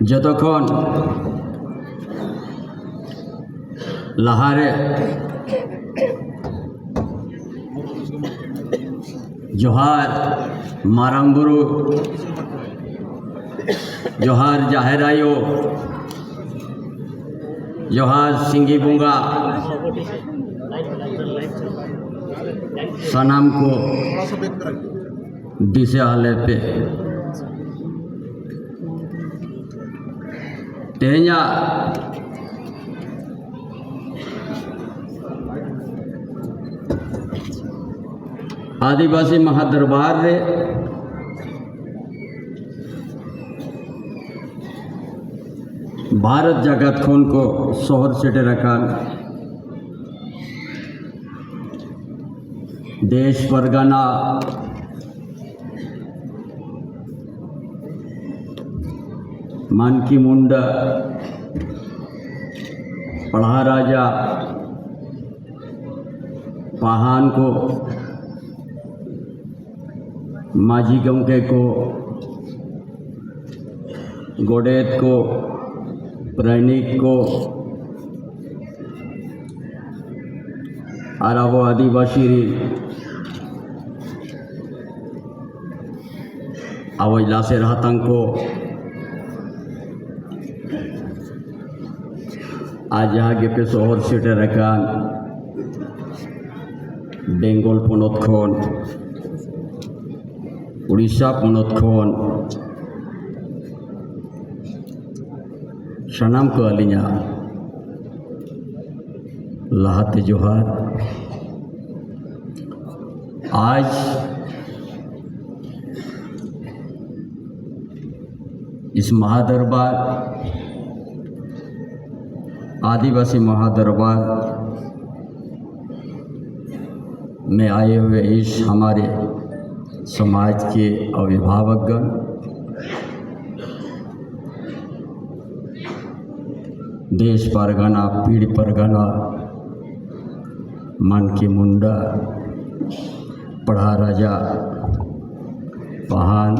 যতক্ষণ লাহারে जोहार मारांगुरु जोहार जाहेरायो जोहार सिंगी बुंगा सनाम को दिशा हाले पे तेजा आदिवासी महादरबार रे भारत जगत खून को शहर सेटे रखा देश परगना मानकी मुंडा पढ़ा राजा पहान को माझी गंगे को गोडेत को प्रैनिक को आरावो आदिवासी अवैला से रहतंग को आज आगे पे शहर सेटे रकान बेंगल पनत खन उड़ीसा पनत खन सनाम को अलिया लहाते जोहार आज इस महादरबार आदिवासी महादरबार में आए हुए इस हमारे समाज के अभिभावकगण देश परगना पीढ़ी परगना मानकी मुंडा पढ़ा राजा पहान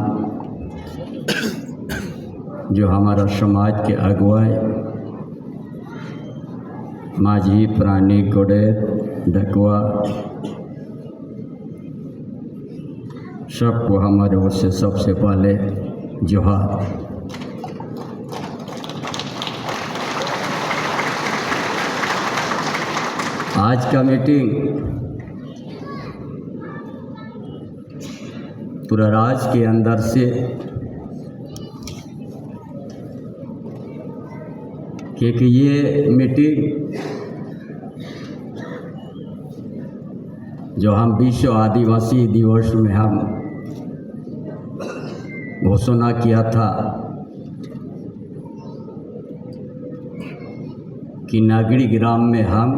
जो हमारा समाज के अगुवाई माझी प्राणी गोडेत डकवा सबको हमारे ओर से सबसे पहले जोहार। आज का मीटिंग पूरा राज्य के अंदर से क्योंकि ये मीटिंग जो हम विश्व आदिवासी दिवस में हम घोषणा किया था कि नागरी ग्राम में हम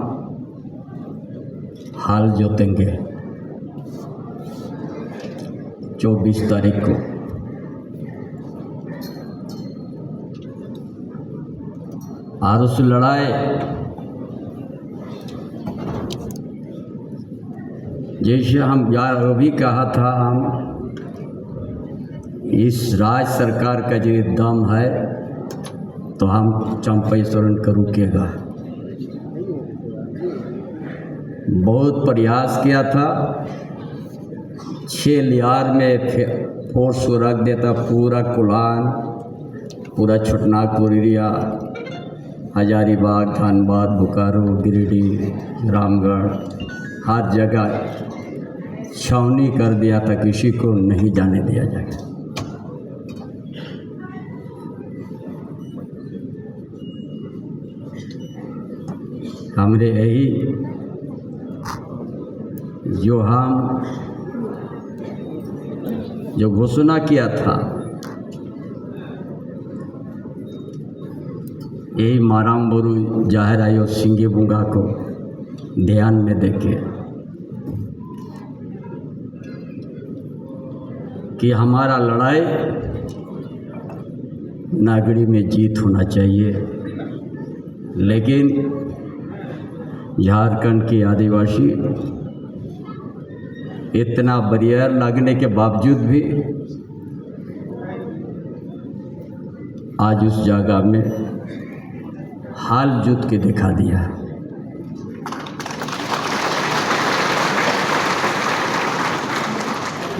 हाल जोतेंगे 24 तारीख को। और उस लड़ाई जैसे हम यार अभी कहा था, हम इस राज्य सरकार का जो दम है तो हम चंपेश्वरन को रुकेगा। बहुत प्रयास किया था, 6 लियार में फोर्स को रख देता, पूरा कुलान, पूरा छोटनागपुर एरिया, हजारीबाग, धनबाद, बोकारो, गिरिडीह, रामगढ़, हर जगह छावनी कर दिया था, किसी को नहीं जाने दिया जाएगा। हमने यही जो घोषणा किया था, यही मारांगुरु जाहेरायो सिंगी बुंगा को ध्यान में देके कि हमारा लड़ाई नागरी में जीत होना चाहिए। लेकिन झारखंड के आदिवासी इतना बैरियर लगने के बावजूद भी आज उस जगह में हाल जुट के दिखा दिया।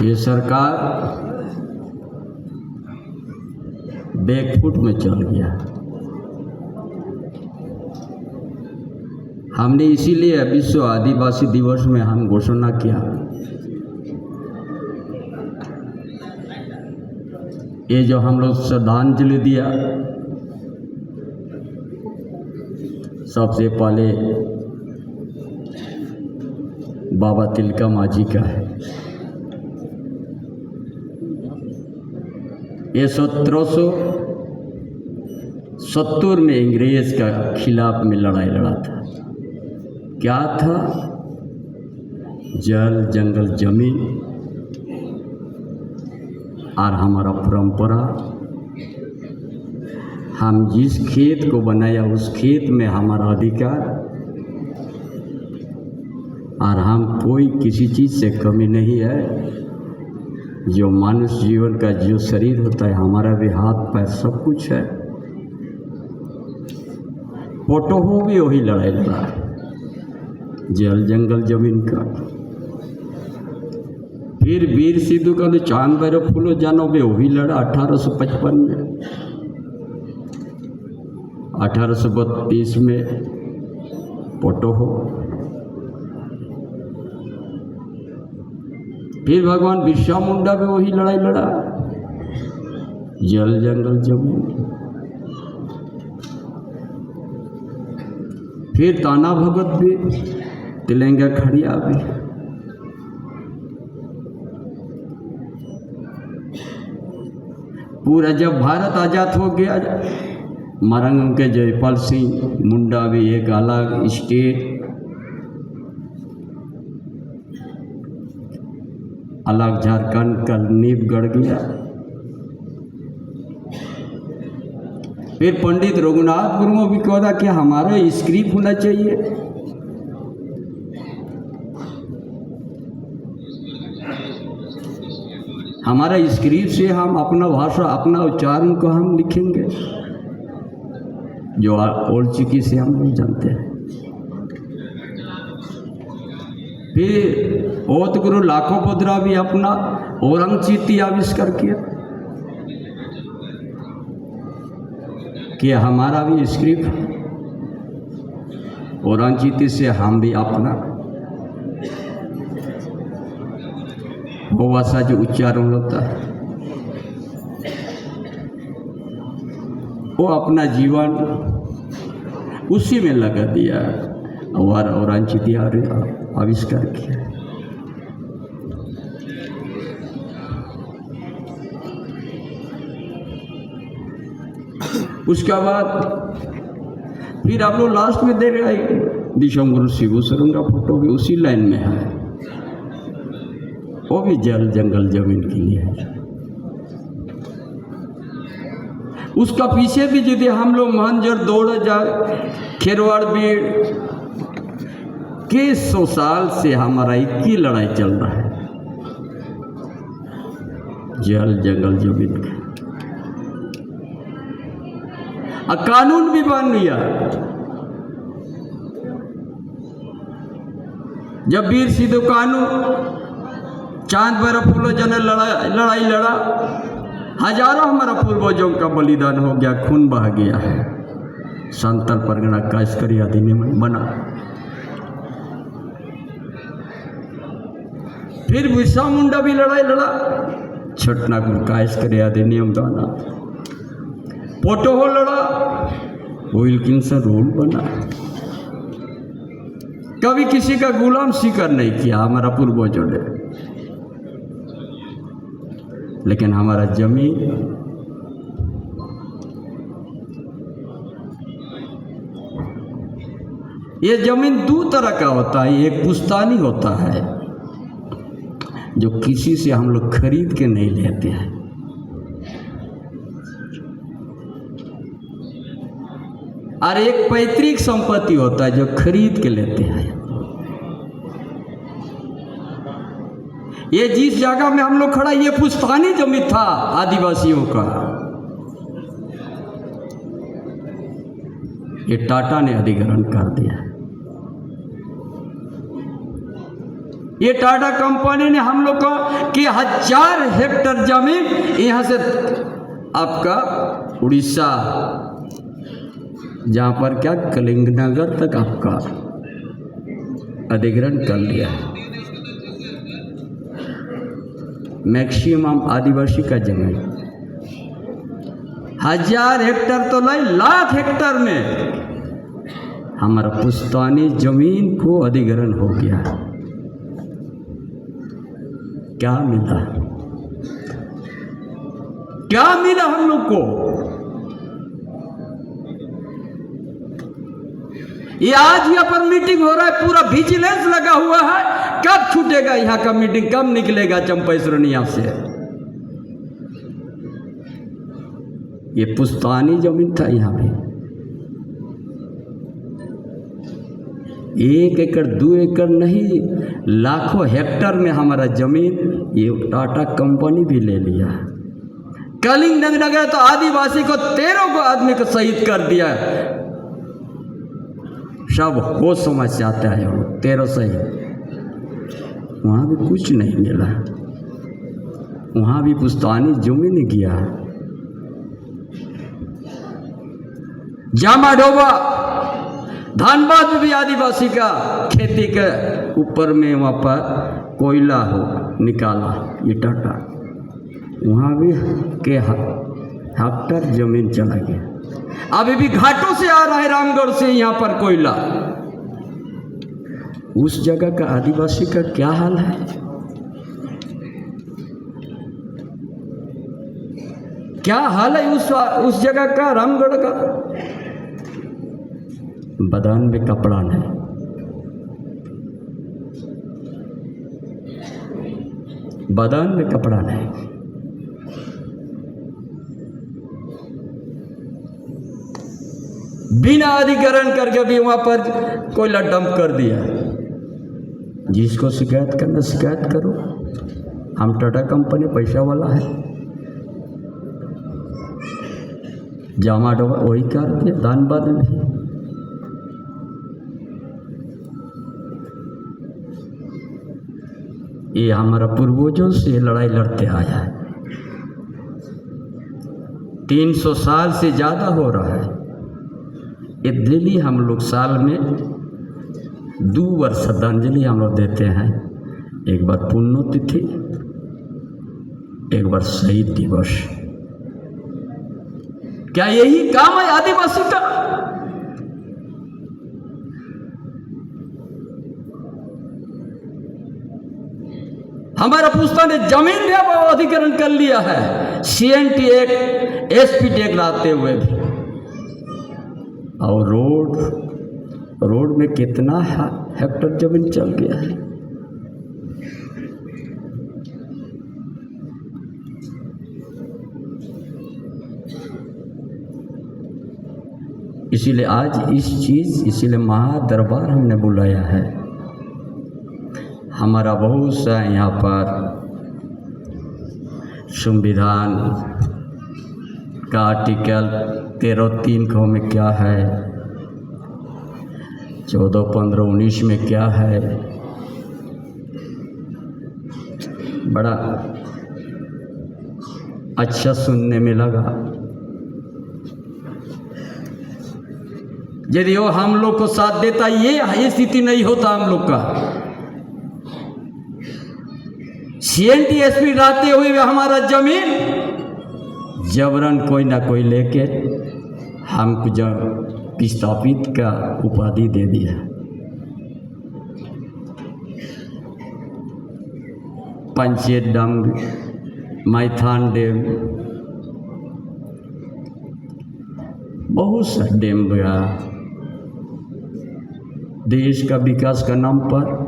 ये सरकार बैकफुट में चल गया। हमने इसीलिए विश्व आदिवासी दिवस में हम घोषणा किया, ये जो हम लोग श्रद्धांजलि दिया, सबसे पहले बाबा तिलका मांझी का है। ये 1770 में अंग्रेज का खिलाफ में लड़ाई लड़ा था। क्या था? जल, जंगल, जमीन और हमारा परंपरा। हम जिस खेत को बनाया उस खेत में हमारा अधिकार, और हम कोई किसी चीज़ से कमी नहीं है। जो मानुष जीवन का जो शरीर होता है, हमारा भी हाथ पैर सब कुछ है। पोटोहो भी वही लड़ाई लड़ा, जल, जंगल, जमीन का। फिर वीर सिद्धू का तो चांद भैरव फूलो जानो भी वही लड़ा 1855 में। 1832 में पोटोहो। फिर भगवान बिरसा मुंडा भी वही लड़ाई लड़ा, जल, जंगल, जमीन। फिर ताना भगत भी, तिलंगा खड़िया भी। पूरा जब भारत आज़ाद हो गया, मरंग के जयपाल सिंह मुंडा भी एक अलग स्टेट, अलग झारखंड का नींव गढ़ गया। फिर पंडित रघुनाथ मुर्मू भी कहा कि हमारा स्क्रिप्ट होना चाहिए। हमारा स्क्रिप्ट से हम अपना भाषा, अपना उच्चारण को हम लिखेंगे, जो ओल्ड चिकी से हम लोग जानते हैं। फिर ओत गुरु लाखोपद्रा भी अपना औरंगचीती आविष्कार किया कि हमारा भी स्क्रिप्ट औरंगचीती से हम भी अपना वो भाषा जो उच्चारण होता है वो अपना जीवन उसी में लगा दिया और औरंगचीती आविष्कार किया। उसके बाद फिर आप लोग लास्ट में देख रहे हैं दिशम गुरु शिबू सरन का फोटो भी उसी लाइन में है। वो भी जल, जंगल, जमीन के लिए है। उसका पीछे भी यदि हम लोग मंजर दौड़ जाए, खेरवाड़ बीड़ के 100 साल से हमारा एक ही लड़ाई चल रहा है, जल, जंगल, जमीन का। कानून भी बन गया। जब वीर सिद्धू कानून चांद भैरव फूलो जन लड़ाई लड़ा, हजारों हमारा पूर्वजों का बलिदान हो गया, खून बह गया है। संतल परगना कायस्करी अधिनियम बना। फिर बिरसा मुंडा भी लड़ाई लड़ा, छटनागपुर कायस्करी अधिनियम बना। पोटोहो लड़ा, विल्किंसन रूल बना। कभी किसी का गुलाम शिकार नहीं किया हमारा पूर्वजों ने, लेकिन हमारा जमीन ये जमीन 2 तरह का होता है। एक पुश्तैनी होता है जो किसी से हम लोग खरीद के नहीं लेते हैं, और एक पैतृक संपत्ति होता है जो खरीद के लेते हैं। ये जिस जगह में हम लोग खड़ा, ये पुश्तैनी जमीन था आदिवासियों का। ये टाटा ने अधिग्रहण कर दिया। ये टाटा कंपनी ने हम लोग को कि 1000 हेक्टेयर जमीन यहाँ से आपका उड़ीसा, जहाँ पर क्या कलिंगनगर तक आपका अधिग्रहण कर लिया। मैक्सिमम आदिवासी का जमीन 1000 हेक्टेयर तो नहीं, लाख हेक्टेयर में हमारा पुश्तैनी जमीन को अधिग्रहण हो गया। क्या मिला? क्या मिला हम लोग को? ये आज यहाँ पर मीटिंग हो रहा है, पूरा विजिलेंस लगा हुआ है। कब छूटेगा यहाँ का मीटिंग, कब निकलेगा चंपेश्वरनिया से? ये पुश्तैनी जमीन था। यहाँ पे 1 एकड़ 2 एकड़ नहीं, लाखों हेक्टेयर में हमारा जमीन ये टाटा कंपनी भी ले लिया। कलिंगनगर तो आदिवासी को 13 को आदमी को शहीद कर दिया। सब होश समझ जाता है, 13 शहीद। वहाँ भी कुछ नहीं मिला, वहाँ भी पुश्तैनी जमीन गया। जामा ढोबा धनबाद में भी आदिवासी का खेती के ऊपर में वहाँ पर कोयला हो निकाला ये टाटा, वहाँ भी के हेक्टेयर जमीन चला गया। अभी भी घाटों से आ रहा है, रामगढ़ से यहाँ पर कोयला। उस जगह का आदिवासी का क्या हाल है? क्या हाल है उस जगह का, रामगढ़ का? बदन में कपड़ा नहीं, बदन में कपड़ा नहीं। बिना अधिग्रहण करके भी वहां पर कोयला डंप कर दिया। जिसको शिकायत करना शिकायत करो, हम टाटा कंपनी पैसा वाला है। जामा डोबा वही कर दिया, धनबाद में भी। ये हमारा पूर्वजों से लड़ाई लड़ते आया है, 300 साल से ज़्यादा हो रहा है। ये डेली हम लोग साल में 2 बार श्रद्धांजलि हम लोग देते हैं। एक बार पुण्यतिथि, एक बार शहीद दिवस। क्या यही काम है आदिवासी का? हमारा पुश्तैनी जमीन भी अब अधिग्रहण कर लिया है, CNT एक्ट, SP एक्ट लाते हुए भी। और रोड में कितना हेक्टेयर जमीन चल गया है। इसीलिए आज इसीलिए महादरबार हमने बुलाया है। हमारा बहुत सा यहाँ पर संविधान का आर्टिकल 13(3) को में क्या है, 14, 15, 19 में क्या है, बड़ा अच्छा सुनने में लगा। यदि वो हम लोग को साथ देता, ये स्थिति नहीं होता हम लोग का। CNT SP रहते हुए हमारा जमीन जबरन कोई ना कोई लेके हमको जब विस्थापित का उपाधि दे दिया। पंचेत डैम, मैथान डैम, बहुत सा डैम गया। देश का विकास का नाम पर,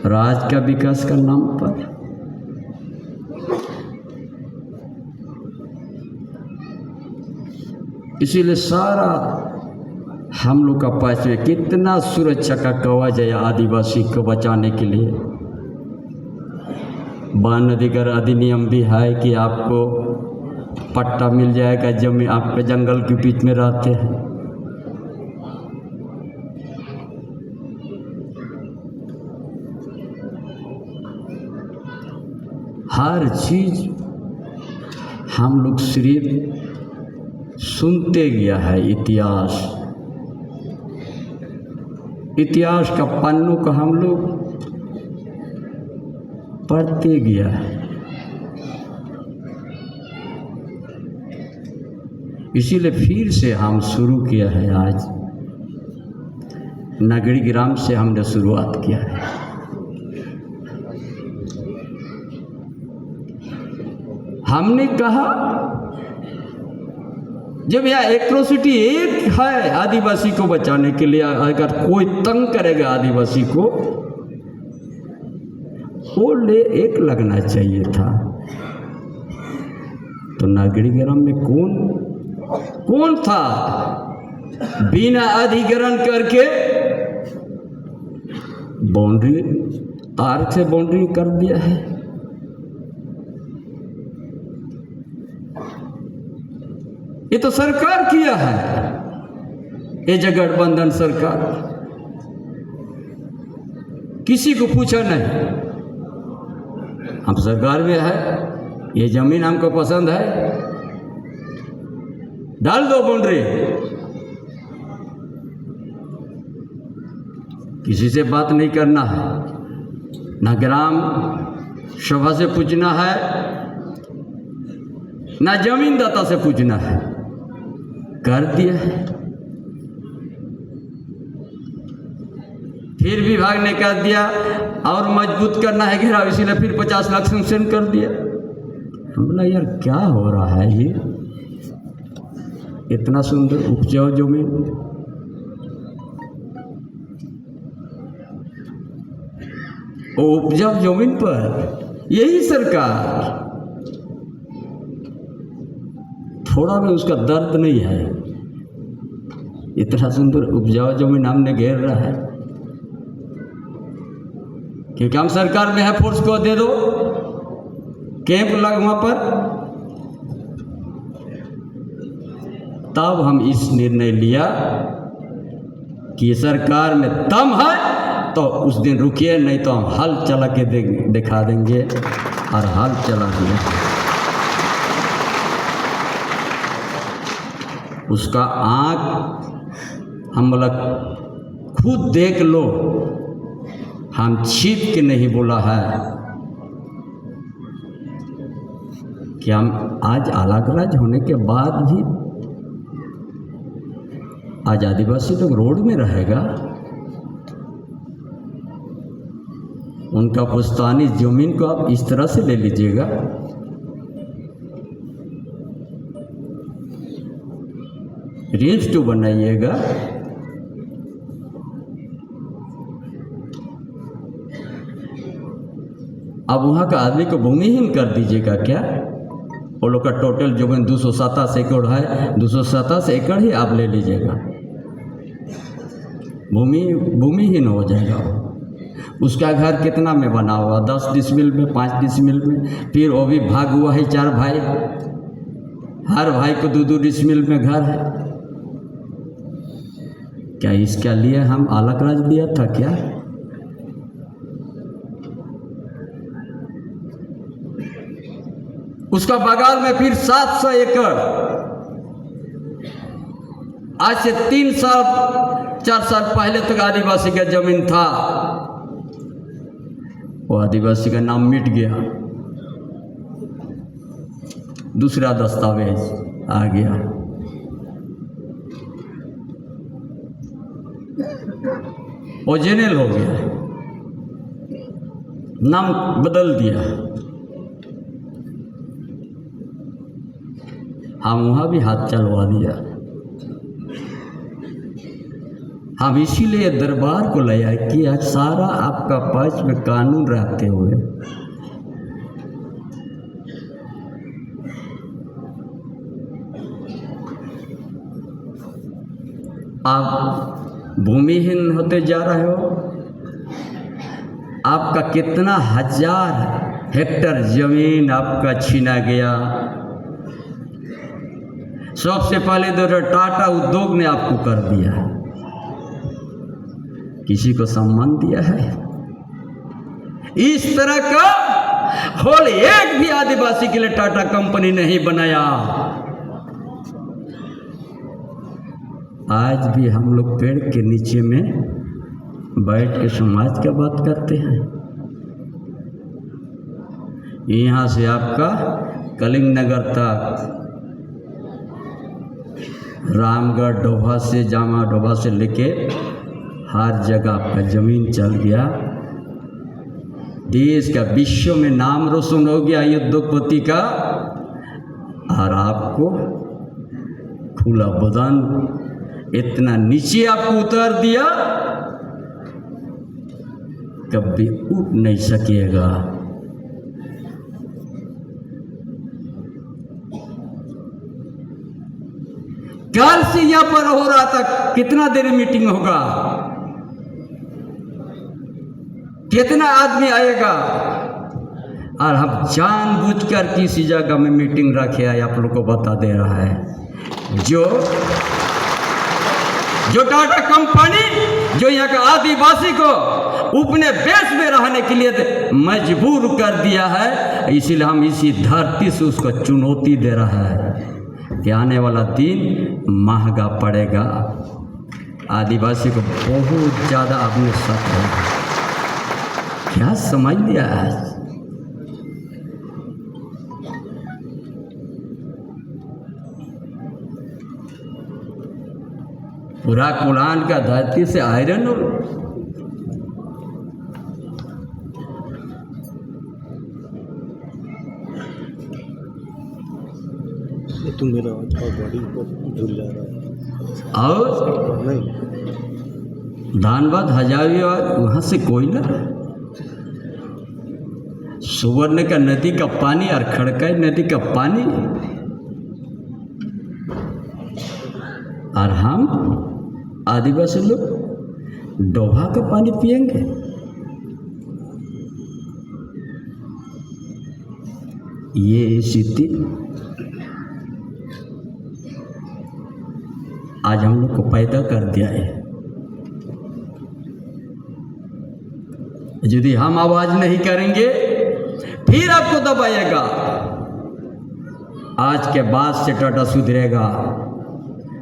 राज्य का विकास का नाम पर इसीलिए सारा हम लोग का पास में कितना सुरक्षा का कवच है आदिवासी को बचाने के लिए। वन अधिकार अधिनियम भी है कि आपको पट्टा मिल जाएगा जमीन, आपके जंगल के बीच में रहते हैं। हर चीज हम लोग सिर्फ सुनते गया है। इतिहास का पन्नों का हम लोग पढ़ते गया है। इसीलिए फिर से हम शुरू किया है। आज नगरी ग्राम से हमने शुरुआत किया है। हमने कहा जब यह एट्रोसिटी एक है आदिवासी को बचाने के लिए, अगर कोई तंग करेगा आदिवासी को, वो ले एक लगना चाहिए था। तो नागरी ग्राम में कौन था बिना अधिग्रहण करके बाउंड्री तार से बाउंड्री कर दिया है। ये तो सरकार किया है, ये गठबंधन सरकार, किसी को पूछा नहीं। हम सरकार में है, ये जमीन हमको पसंद है, डाल दो बाउंड्री। किसी से बात नहीं करना है, ना ग्राम सभा से पूछना है, ना जमीनदाता से पूछना है, कर दिया है। फिर विभाग ने कर दिया और मजबूत करना है घेराव, इसीलिए फिर 50 लाख सेंक्शन कर दिया। हम बोला यार क्या हो रहा है, ये इतना सुंदर उपजाऊ जमीन, वो उपजाऊ जमीन पर यही सरकार थोड़ा भी उसका दर्द नहीं है। इतना सुंदर उपजाऊ जमीन हमने घेर रहा है, क्योंकि हम सरकार में है, फोर्स को दे दो, कैंप लग वहाँ पर। तब हम इस निर्णय लिया कि सरकार में दम है तो उस दिन रुकिए, नहीं तो हम हल चला के दिखा देंगे। और हल चला दिया। उसका आँख हम बोला खुद देख लो, हम छिप के नहीं बोला है कि हम आज अलग राज्य होने के बाद भी आज आदिवासी लोग रोड में रहेगा। उनका पुश्तैनी जमीन को आप इस तरह से ले लीजिएगा। रील्स तो बनाइएगा, अब वहाँ का आदमी को भूमिहीन कर दीजिएगा क्या? वो लोग का टोटल जमीन 227 एकड़ है, 227 एकड़ ही आप ले लीजिएगा, भूमिहीन हो जाएगा। उसका घर कितना में बना हुआ, 10 डिसमिल में, 5 डिसमिल में, फिर वो भी भाग हुआ है 4 भाई, हर भाई को 2-2 डिसमिल में घर है। क्या इसके लिए हम अलग राज्य दिया था क्या? उसका बगल में फिर 700 एकड़, आज से 3 साल 4 साल पहले तक आदिवासी का जमीन था, वो आदिवासी का नाम मिट गया, दूसरा दस्तावेज आ गया। वो जेनरल हो गया, नाम बदल दिया। हम वहाँ भी हाथ चलवा दिया। हम इसीलिए दरबार को ले आए कि आज सारा आपका पक्ष में कानून रहते हुए आप भूमिहीन होते जा रहे हो। आपका कितना हजार हेक्टर जमीन आपका छीना गया। सबसे पहले तो टाटा उद्योग ने आपको कर दिया, किसी को सम्मान दिया है? इस तरह का होल एक भी आदिवासी के लिए टाटा कंपनी नहीं बनाया। आज भी हम लोग पेड़ के नीचे में बैठ के समाज का बात करते हैं। यहाँ से आपका कलिंग नगर तक, रामगढ़ डोभा से, जामा डोभा से लेके हर जगह आपका जमीन चल गया। देश का विश्व में नाम रोशन हो गया उद्योगपति का, और आपको खुला बदन इतना नीचे आपको उतार दिया, कभी उठ नहीं सकेगा। कल से यहां पर हो रहा था, कितना देर मीटिंग होगा, कितना आदमी आएगा, और हम जानबूझकर किसी जगह में मीटिंग रखे है, आप लोग को बता दे रहा है। जो टाटा कंपनी जो यहाँ का आदिवासी को अपने देश में रहने के लिए मजबूर कर दिया है, इसीलिए हम इसी धरती से उसको चुनौती दे रहा है कि आने वाला दिन महंगा पड़ेगा। आदिवासी को बहुत ज़्यादा अपने साथ है। क्या समझ लिया आज? पूरा कुलान का धरती से आयरन और तुम मेरा बॉडी पर झूल जा रहा है। और नहीं, धानबाद हजारीबाग वहाँ से कोयला, सुवर्ण का नदी का पानी और खड़काई नदी का पानी, और हम आदिवासी लोग डोभा का पानी पिएंगे। ये स्थिति आज हम लोग को पैदा कर दिया है। यदि हम आवाज नहीं करेंगे फिर आपको दबाएगा। आज के बाद से टाटा सुधरेगा,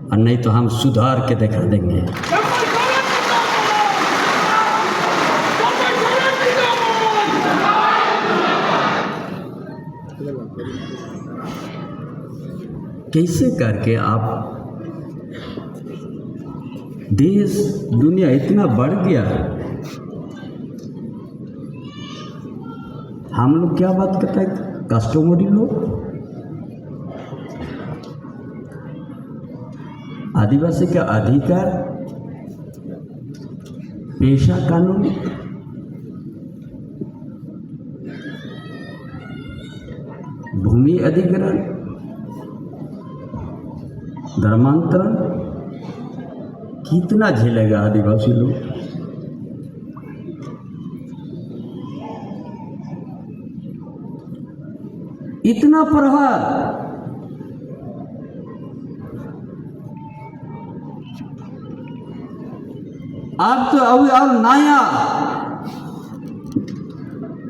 और नहीं तो हम सुधार के दिखा देंगे। कैसे करके आप, देश दुनिया इतना बढ़ गया, हम लोग क्या बात करते हैं, कस्टमरी लोग। आदिवासी का अधिकार, पेशा कानून, भूमि अधिग्रहण, धर्मांतरण, कितना झेलेगा आदिवासी लोग? इतना प्रहार। अब तो अब नया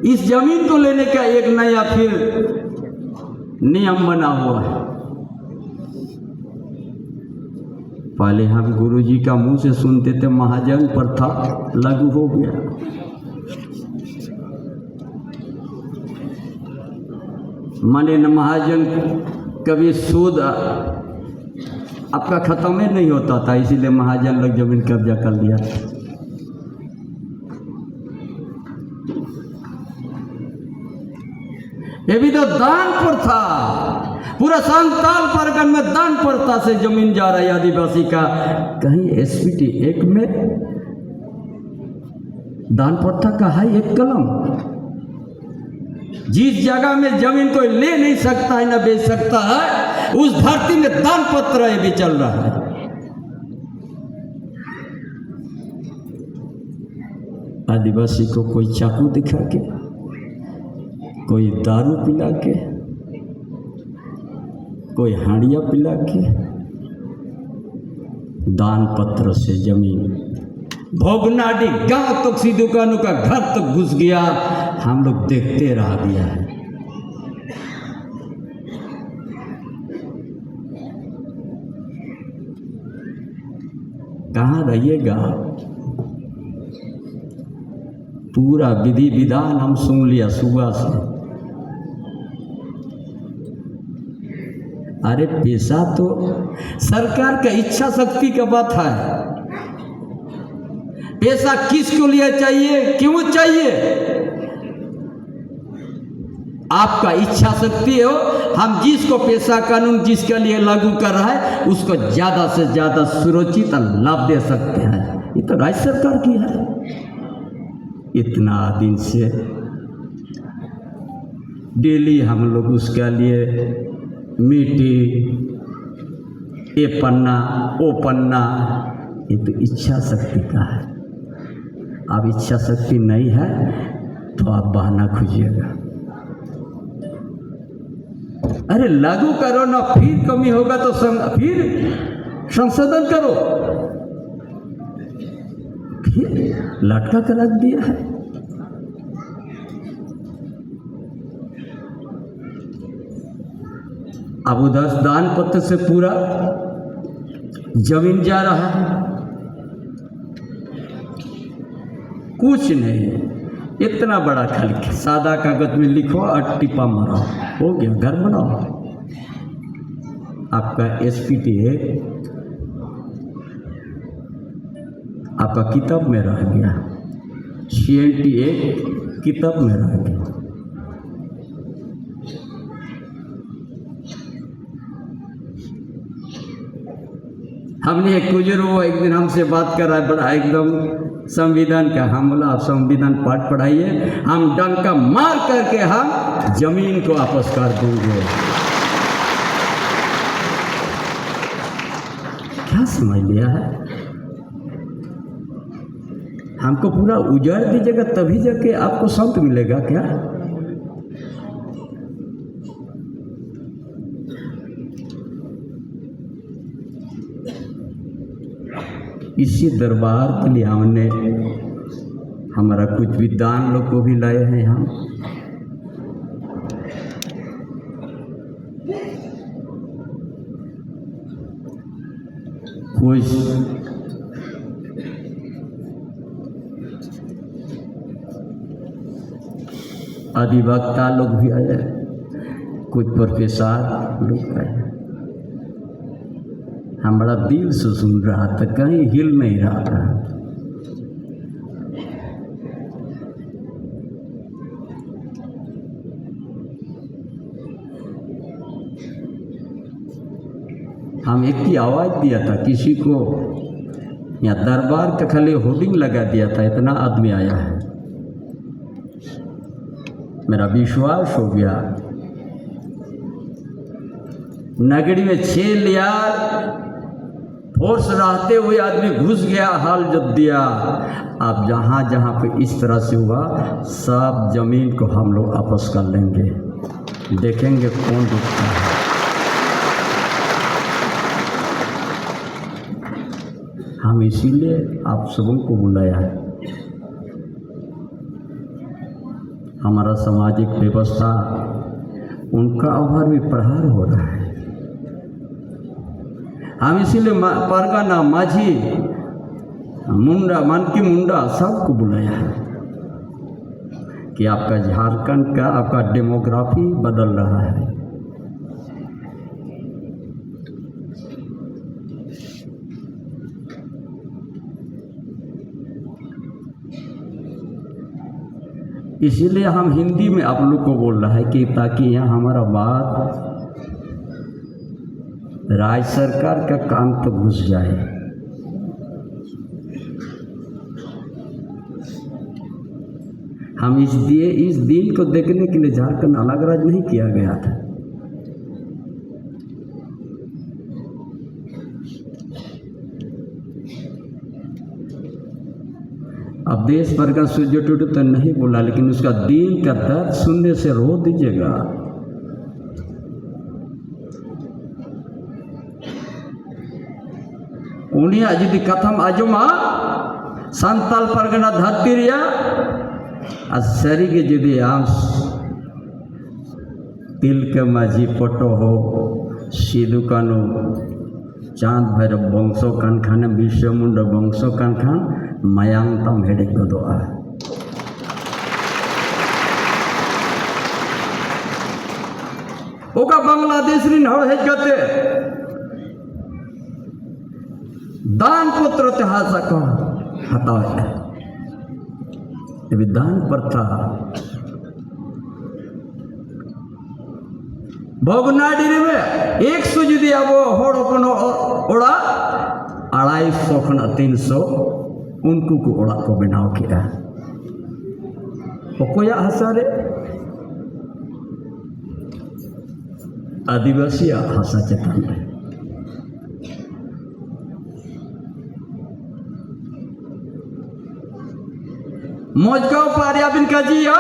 इस जमीन को लेने का एक नया फिर नियम बना हुआ है। पहले हम गुरुजी का मुंह से सुनते थे, महाजन प्रथा लागू हो गया। माने न महाजन कभी सूद आपका खत्म ही नहीं होता था, इसीलिए महाजन लोग जमीन कब्जा कर लिया। ये भी तो दान प्रथा, पूरा संताल परगन में दान प्रथा से जमीन जा रही है आदिवासी का। कहीं एसपीटी 1 में दान प्रथा का है एक कलम। जिस जगह में जमीन कोई ले नहीं सकता है, ना बेच सकता है, उस धरती में दान पत्र भी चल रहा है। आदिवासी को कोई चाकू दिखा के, कोई दारू पिला के, कोई हांडिया पिला के, दान पत्र से जमीन, भोगनाडी गांव तक सी दुकानों का घर तक घुस गया। हम लोग देखते रह गया है। कहाँ रहिएगा? पूरा विधि विधान हम सुन लिया सुबह से। अरे पैसा तो सरकार का इच्छा शक्ति का बात है। पैसा किसको लिए चाहिए, क्यों चाहिए? आपका इच्छा शक्ति हो, हम जिसको पैसा कानून जिसके लिए लागू कर रहा है उसको ज़्यादा से ज़्यादा सुरक्षित लाभ दे सकते हैं। ये तो राज्य सरकार की है। इतना दिन से डेली हम लोग उसके लिए मीटिंग, ये पन्ना वो पन्ना, ये तो इच्छा शक्ति का है। अब इच्छा शक्ति नहीं है तो आप बहाना खोजिएगा। अरे लागू करो ना, फिर कमी होगा तो फिर संशोधन करो। फिर लटका कर रख दिया है। अब उधर दान पत्र से पूरा जमीन जा रहा है। कुछ नहीं, इतना बड़ा खाली सादा कागज में लिखो और टिपा मारो, हो गया, घर बनाओ। आपका SPT है, आपका किताब में रह गया, CNT एक किताब में रह गया। हमने एक बुजुर्ग एक दिन हमसे बात कर रहा है, बड़ा एकदम संविधान का। हम बोला आप संविधान पाठ पढ़ाइए, हम डंका मार करके हम जमीन को वापस कर देंगे। क्या समझ लिया है? हमको पूरा उजाड़ दीजिएगा तभी जाके आपको संत मिलेगा क्या? इसी दरबार के लिए हमने हमारा कुछ विद्वान लोग को भी लाए हैं। हम कुछ अधिवक्ता लोग भी आए, कुछ प्रोफेसर लोग आए। हम बड़ा दिल से सुन रहा था, कहीं हिल नहीं रहा था। हम एक ही आवाज़ दिया था किसी को, या दरबार का खाली होर्डिंग लगा दिया था, इतना आदमी आया है। मेरा विश्वास हो गया। नगरी में 6 लियार फोर्स रहते हुए आदमी घुस गया, हाल जब दिया। अब जहाँ जहाँ पे इस तरह से हुआ, सब जमीन को हम लोग वापस कर लेंगे। देखेंगे कौन रुकता है। हम इसीलिए आप सबों को बुलाया है। हमारा सामाजिक व्यवस्था उनका ओवर भी प्रहार हो रहा है। हम इसीलिए परगना, माझी, मुंडा, मनकी मुंडा सबको बुलाया है कि आपका झारखंड का आपका डेमोग्राफी बदल रहा है। इसीलिए हम हिंदी में आप लोग को बोल रहा है कि ताकि यहाँ हमारा बात राज्य सरकार का काम तो घुस जाए। हम इस दिन को देखने के लिए झारखंड अलग राज्य नहीं किया गया था। अब देश भर का सूर्य टूटू तो नहीं बोला, लेकिन उसका दिल का दर्द सुनने से रो दीजिएगा। उन्हीं जुदी कथम आजमा सांताल परगना धरती रिया सरी के जुदी आम तिलक माझी फोटो हो सिदु कानू चांद भैरव बंशो कान खान विश्व मुंड बंशो कान खान मायांग तम हेडे गदोआ। ओका बांग्लादेश रिन हड़ हेज गते दान पुत्र ते हासा को हटावे ये दान प्रथा भोगनाडी में 100 जुदी अब हड़ अपन ओड़ा 250 खन 300 उनको को ओड़ा को बनाव किया ओकोया हसारे आदिवासी हसा चेतन में मजगाव पार याबिन काजिया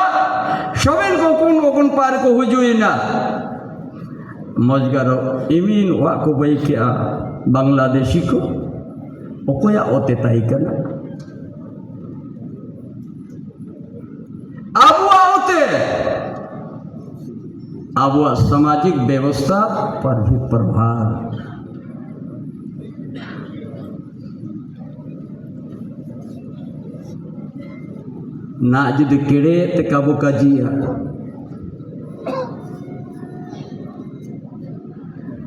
शोवेन को कुन पार को हुजुइना मजगारो इमिन वा को बई क्या बांग्लादेशी को ओकोया ओते ताई करना अब सामाजिक व्यवस्था पर भी प्रभाव ना जुदी केड़े ते काबू काजिया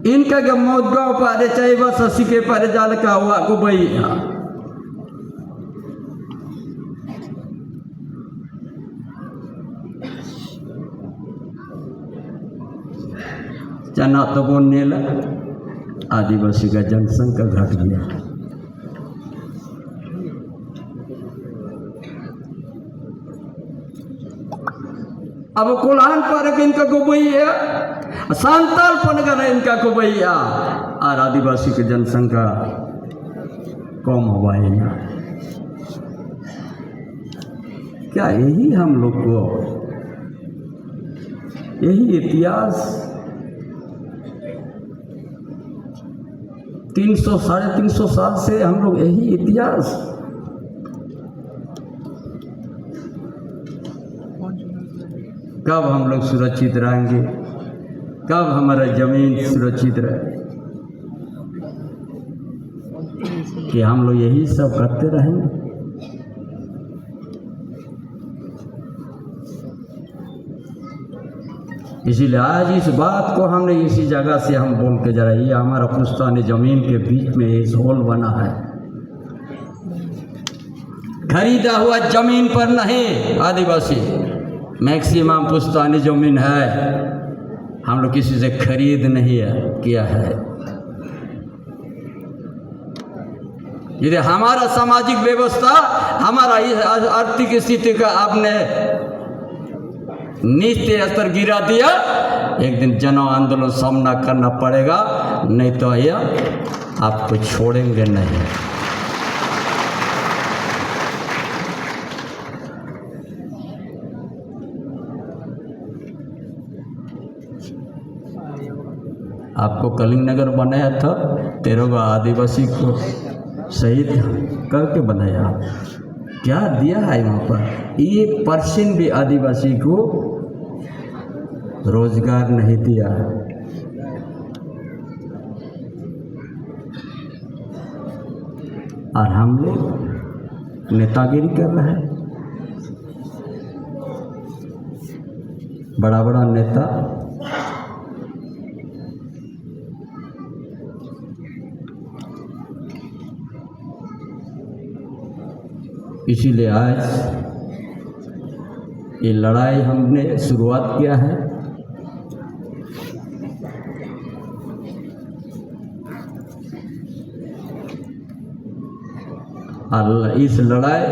इनका के मौजगांव पारे चाहे बस ससी के पारे जाल का हुआ को बई चना तो वो नेला आदिवासी का जनसंख्या घट गया। अब कोल्हान पर इनका गोबैया सांताल पनगर इनका गोबैया और आदिवासी की जनसंख्या कम हुआ है ना। क्या यही हम लोग को यही इतिहास 300 साढ़े 300 साल से हम लोग यही इतिहास कब हम लोग सुरक्षित रहेंगे, कब हमारा जमीन सुरक्षित रहे कि हम लोग यही सब करते रहेंगे। इसीलिए आज इस बात को हमने इसी जगह से हम बोल के जरा ये हमारा पुश्तैनी जमीन के बीच में इस होल बना है, खरीदा हुआ जमीन पर नहीं। आदिवासी मैक्सिमम पुश्तैनी जमीन है, हम लोग किसी से खरीद नहीं किया है। यदि हमारा सामाजिक व्यवस्था हमारा इस आर्थिक स्थिति का आपने नीचे स्तर गिरा दिया, एक दिन जन आंदोलन सामना करना पड़ेगा, नहीं तो यह आपको छोड़ेंगे नहीं। आपको कलिंग नगर बनाया था, 13 आदिवासी को शहीद करके बनाया। क्या दिया है वहाँ पर? 1% भी आदिवासी को रोजगार नहीं दिया। और हम लोग नेतागिरी कर रहे हैं, बड़ा बड़ा नेता इसीलिए आज ये लड़ाई हमने शुरुआत किया है। और इस लड़ाई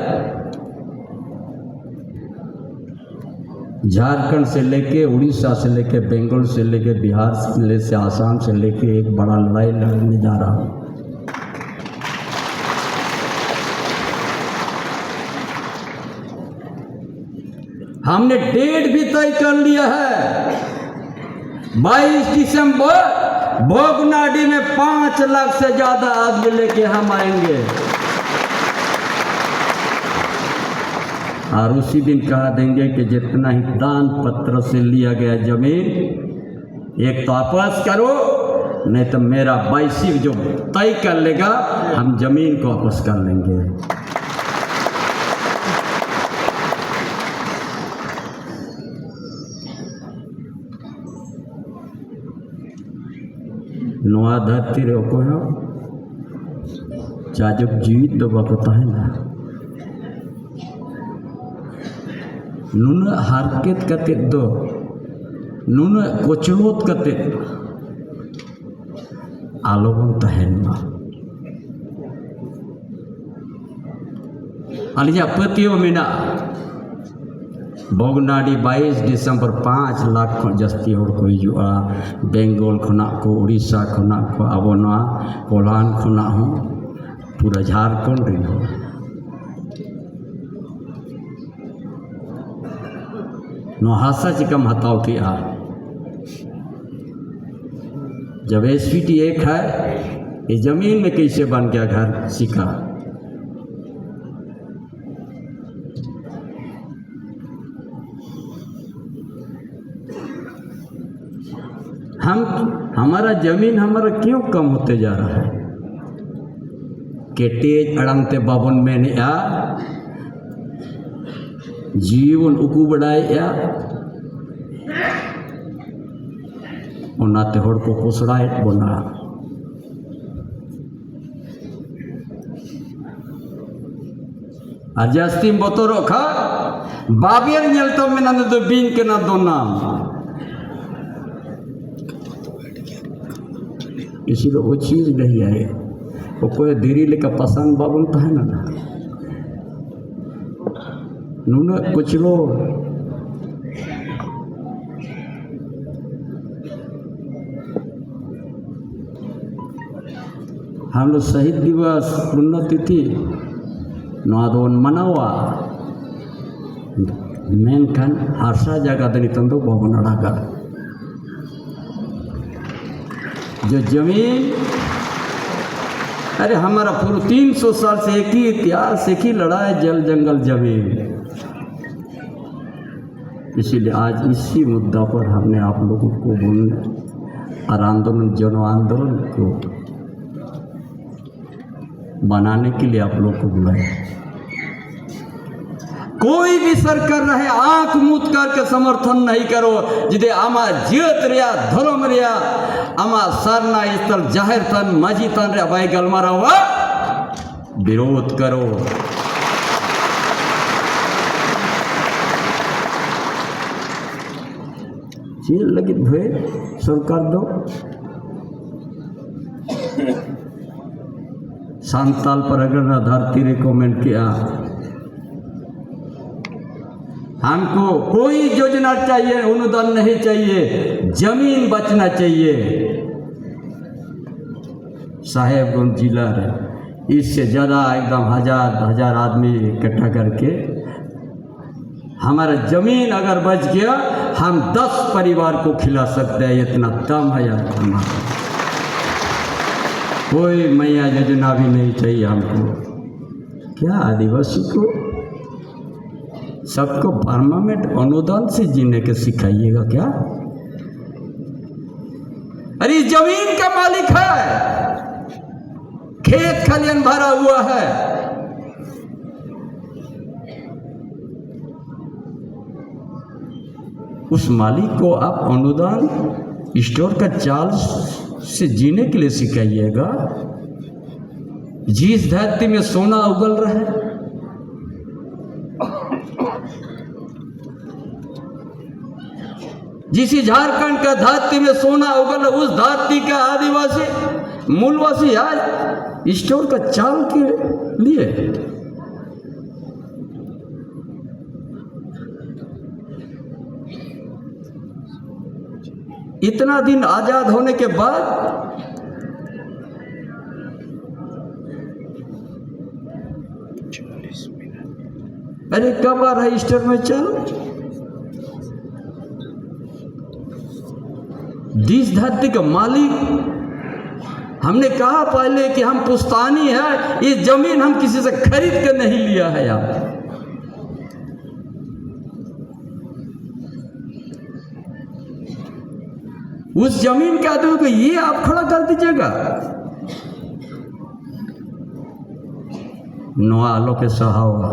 झारखंड से लेके उड़ीसा से लेके बंगाल से लेके बिहार से आसाम से लेके एक बड़ा लड़ाई लड़ने जा रहा हूँ। हमने डेट भी तय कर लिया है, 22 दिसंबर भोगनाडी में 5 लाख से ज्यादा आदमी लेके हम आएंगे। और उसी दिन कहा देंगे कि जितना ही दान पत्र से लिया गया जमीन एक तो वापस करो, नहीं तो मेरा वाइसिक जो तय कर लेगा हम जमीन को वापस कर लेंगे। नोआ धरती रे को है चाजक जीवित दबा को है ना नुन हारकेत कते दो नुन कोचलोत कते आलोबन तहन अलिया पतियों में ना भोगनाडी 22 दिसंबर 5 लाख को जस्ती हर को हिजुआ बेंगल खुना को उड़ीसा खुना को अब नवा कोल्हान खुना हो पूरा झारखंड रे हो नहासा चिकम हताव की आ जब एसपीटी एक है ये जमीन में कैसे बन गया घर सिका। हमारा जमीन हमारा क्यों कम होते जा रहा है के तेज अड़ंगते बाबन में ने आ जीवन उकू बढ़ाए या उन्नाते होड़ को कुसड़ाए बना अजास्ती बोतरो खा बाबियर नेलतो में ना तो बीन के ना दो नाम इसी को वो चीज नहीं आए वो कोई धीरे लेकर पसंद बाबन तो है ना नून कुछ लो हम लोग शहीद दिवस पुण्यतिथि नोदोन मनावा मेनखान हारसा जगह दनी तंदो भवन अड़ागा जो जमीन अरे हमारा पूरा 300 साल से एक ही इतिहास एक ही लड़ाई जल जंगल जमीन। इसीलिए आज इसी मुद्दा पर हमने आप लोगों को बोलने और आंदोलन जन आंदोलन को बनाने के लिए आप लोग को बुलाया। कोई भी सरकार रहे आंख मूत करके समर्थन नहीं करो जिदे आमा जियत रिया धर्म रिया आमा सरना स्थल जाहिर तन मजी तन रे भाई गलमारा हुआ विरोध करो। जेल लगी भे सरकार दो सांताल पर अगर ना धरती रिकमेंड किया हमको कोई योजना चाहिए अनुदान नहीं चाहिए जमीन बचना चाहिए। साहेबगंज जिला रे इससे ज़्यादा एकदम हजार आदमी इकट्ठा करके हमारा जमीन अगर बच गया हम 10 परिवार को खिला सकते हैं इतना दम है यार हमारा। कोई मैया योजना भी नहीं चाहिए हमको। क्या आदिवासी को सबको परमानेंट अनुदान से जीने के सिखाइएगा क्या? अरे जमीन का मालिक है, खेत खलियान भरा हुआ है, उस मालिक को आप अनुदान स्टोर का चार्ज से जीने के लिए सिखाइएगा। जिस धरती में सोना उगल रहा है जिस झारखंड का धरती में सोना उगल उस धरती का आदिवासी मूलवासी आज स्टोर का चाल के लिए इतना दिन आजाद होने के बाद अरे कब आ रहा है स्टोर में चल जिस धरती का मालिक, हमने कहा पहले कि हम पुश्तानी है, ये जमीन हम किसी से खरीद कर नहीं लिया है यार। उस जमीन के आदमी को ये आप खड़ा कर दीजिएगा। नवालों के सहावा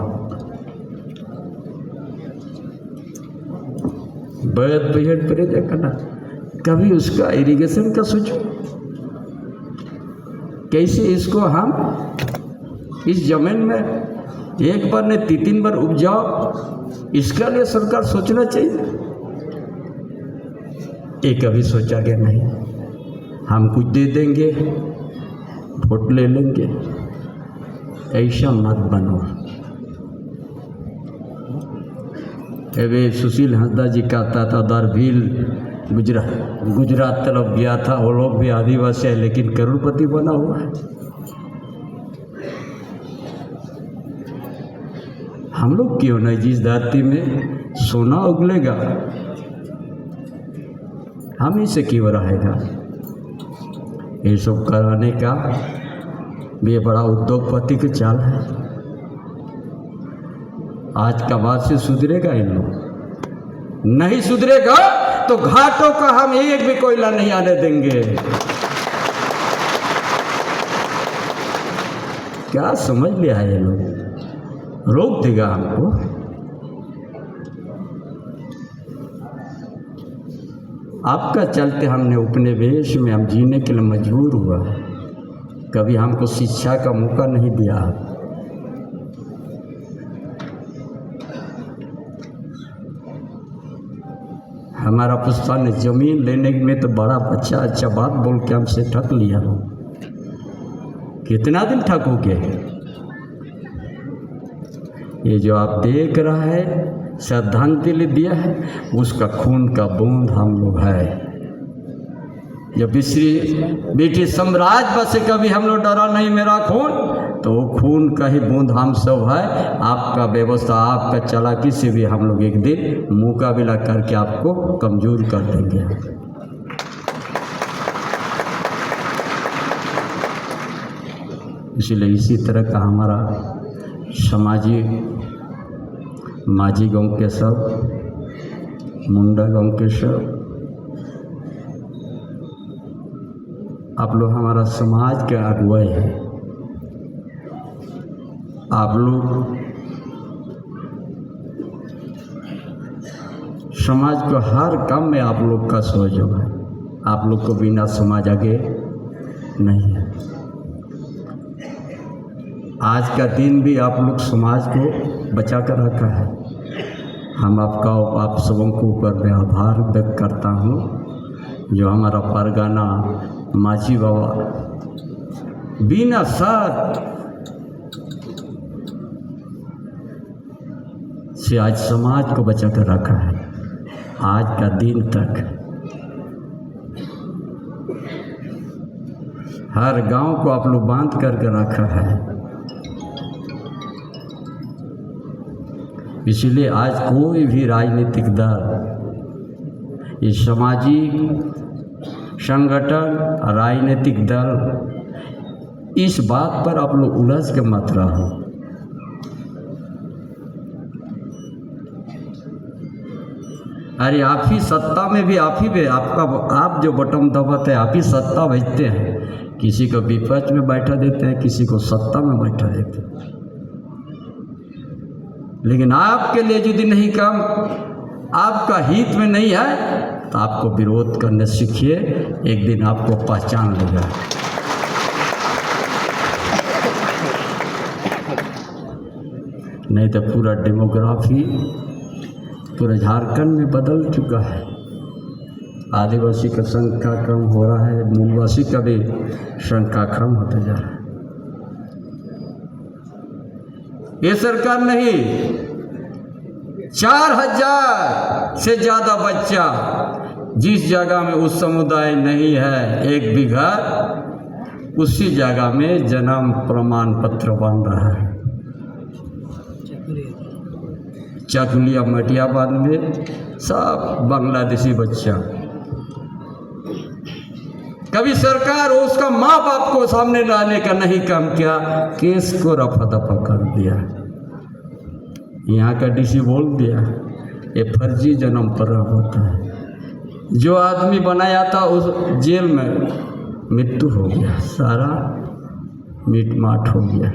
बैठ पर देखना, कभी उसका इरिगेशन का सोचो, कैसे इसको हम इस जमीन में एक बार नहीं 3 बार उपजाओ, इसका लिए सरकार सोचना चाहिए। ये कभी सोचा गया नहीं। हम कुछ दे देंगे, वोट ले लेंगे, ऐसा मत बनो। अबे सुशील हंसदा जी कहता था दरभील गुजरात तरफ गया था, वो लोग भी आदिवासी है लेकिन करोड़पति बना हुआ है। हम लोग क्यों नहीं, जिस धरती में सोना उगलेगा हम ही से क्यों रहेगा। ये सब कराने का भी बड़ा उद्योगपति का चाल है। आज का बाद से सुधरेगा इन लोग, नहीं सुधरेगा तो घाटों का हम एक भी कोयला नहीं आने देंगे। क्या समझ लिया है ये लोग, रोक देगा हमको। आपका चलते हमने उपनिवेश में हम जीने के लिए मजबूर हुआ, कभी हमको शिक्षा का मौका नहीं दिया। हमारा पुश्तान ने जमीन लेने में तो बड़ा अच्छा बात बोल के हमसे ठग लिया। कितना दिन ठग हो गए। ये जो आप देख रहा है श्रद्धांजलि दिया है, उसका खून का बूंद हम लोग है। जब ब्रिटिश साम्राज्य से कभी हम लोग डरा नहीं मेरा खून, तो वो खून का ही बूंद हम सब है। आपका व्यवस्था, आपका चालाकी से भी हम लोग एक दिन मुकाबला करके आपको कमजोर कर देंगे। इसलिए इसी तरह का हमारा समाजी माझी गांव के सब, मुंडा गांव के सब, आप लोग हमारा समाज के अगुवाई है। आप लोग समाज को हर काम में आप लोग का सहयोग है। आप लोग को बिना समाज आगे नहीं है। आज का दिन भी आप लोग समाज को बचा कर रखा है। हम आप सबों को ऊपर में आभार व्यक्त करता हूँ, जो हमारा परगना माझी बाबा बिना शर्त से आज समाज को बचा कर रखा है। आज का दिन तक हर गांव को आप लोग बांध करके रखा है। इसलिए आज कोई भी राजनीतिक दल, ये सामाजिक संगठन, राजनीतिक दल, इस बात पर आप लोग उलझ के मत रहो। अरे आप ही सत्ता में भी आप जो बटन दबाते हैं, आप ही सत्ता भेजते हैं। किसी को विपक्ष में बैठा देते हैं, किसी को सत्ता में बैठा देते हैं। लेकिन आपके लिए यदि नहीं काम आपका हित में नहीं है, तो आपको विरोध करने सीखिए। एक दिन आपको पहचान लेगा। नहीं तो पूरा डेमोग्राफी पूरे झारखंड में बदल चुका है। आदिवासी का संख्या कम हो रहा है, मूलवासी का भी संख्या कम होता जा रहा है। ये सरकार नहीं, 4000 से ज़्यादा बच्चा जिस जगह में उस समुदाय नहीं है 1 बीघा, उसी जगह में जन्म प्रमाण पत्र बन रहा है। चकुलिया मटियाबाद में सब बांग्लादेशी बच्चा कभी सरकार उसका माँ बाप को सामने लाने का नहीं काम किया, केस को रफा दफा कर दिया। यहाँ का डीसी बोल दिया ये फर्जी जन्म पर होता है। जो आदमी बनाया था उस जेल में मृत्यु हो गया, सारा मीट माट हो गया।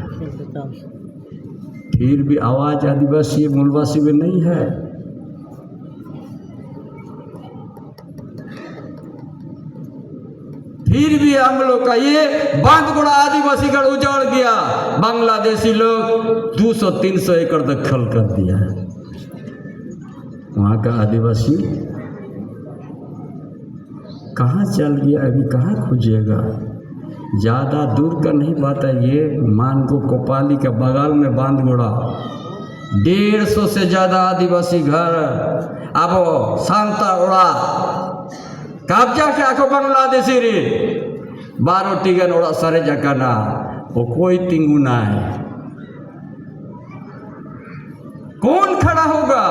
फिर भी आवाज आदिवासी मूलवासी में नहीं है। फिर भी हम लोग का ये बांधगुड़ा आदिवासी गढ़ उजाड़ गया। बांग्लादेशी लोग 200-300 एकड़ दखल कर दिया है। वहाँ का आदिवासी कहाँ चल गया, अभी कहाँ खोजेगा। ज़्यादा दूर का नहीं बात है, ये मानगो कोपाली के बगल में बांधगुड़ा 150 से ज़्यादा आदिवासी घर अब शांता उड़ा कब्जा क्या को बांग्लादेशी रे 12 टिगन उड़ा सारे जगह ना वो कोई तिंगू ना है। कौन खड़ा होगा?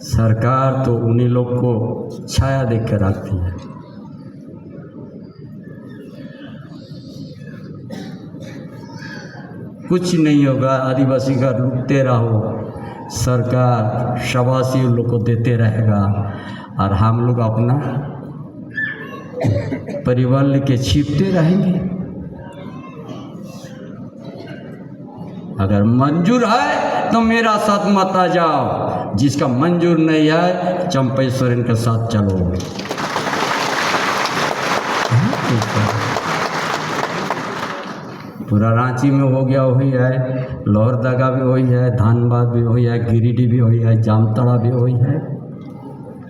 सरकार तो उन्हीं लोग को छाया देख कर रखती है। कुछ नहीं होगा, आदिवासी का लूटते रहो, सरकार शाबाशी उन लोग को देते रहेगा और हम लोग अपना परिवार लेके छिपते रहेंगे। अगर मंजूर है तो मेरा साथ मत आ जाओ, जिसका मंजूर नहीं है चंपई सोरेन के साथ चलो। पूरा रांची में हो गया वही है, लोहरदगा भी वही है, धनबाद भी वही है, गिरिडीह भी वही है, जामताड़ा भी वही है।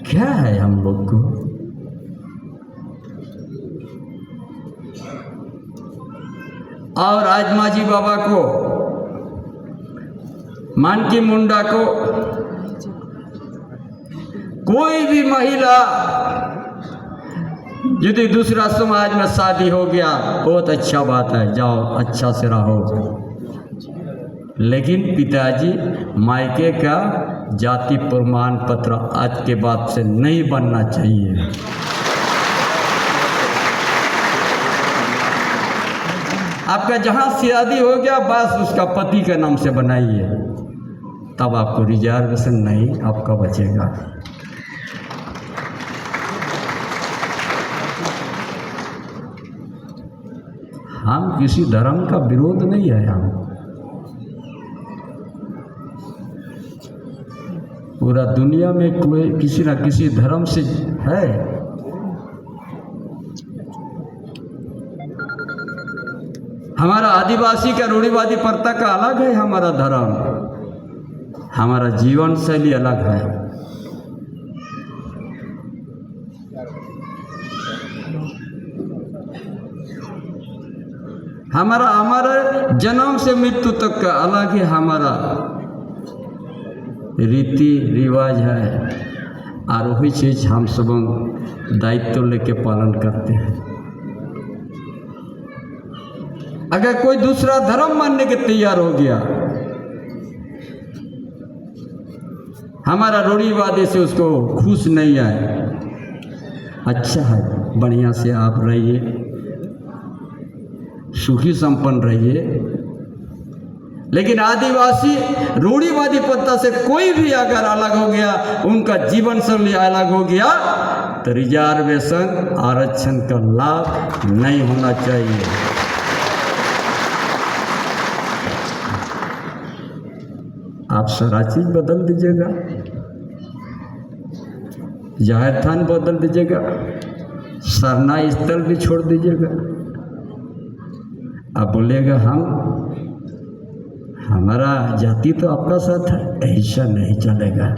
क्या है हम लोग को? और आज माझी बाबा को, मानकी मुंडा को, कोई भी महिला यदि दूसरा समाज में शादी हो गया बहुत अच्छा बात है, जाओ अच्छा से रहो। लेकिन पिताजी मायके का जाति प्रमाण पत्र आज के बाद से नहीं बनना चाहिए। आपका जहाँ शादी हो गया बस उसका पति के नाम से बनाइए, तब आपको रिजर्वेशन नहीं आपका बचेगा। हम किसी धर्म का विरोध नहीं है, हम पूरा दुनिया में कोई किसी ना किसी धर्म से है। हमारा आदिवासी का रूढ़िवादी प्रथा का अलग है, हमारा धर्म, हमारा जीवन शैली अलग है। हमारा जन्म से मृत्यु तक का अलग ही हमारा रीति रिवाज है, और वही चीज़ हम सब दायित्व लेके पालन करते हैं। अगर कोई दूसरा धर्म मानने के तैयार हो गया, हमारा रूढ़िवादी से उसको खुश नहीं है, अच्छा है, बढ़िया से आप रहिए, सुखी संपन्न रहिए। लेकिन आदिवासी रूढ़िवादी प्रथा से कोई भी अगर अलग हो गया, उनका जीवन शैली अलग हो गया, तो रिजर्वेशन आरक्षण का लाभ नहीं होना चाहिए। आप सारा चीज बदल दीजिएगा, जाहिर थान बदल दीजिएगा, सरना स्थल भी छोड़ दीजिएगा। आप बोलेगा हमारा जाति तो आपका साथ है, ऐसा नहीं चलेगा।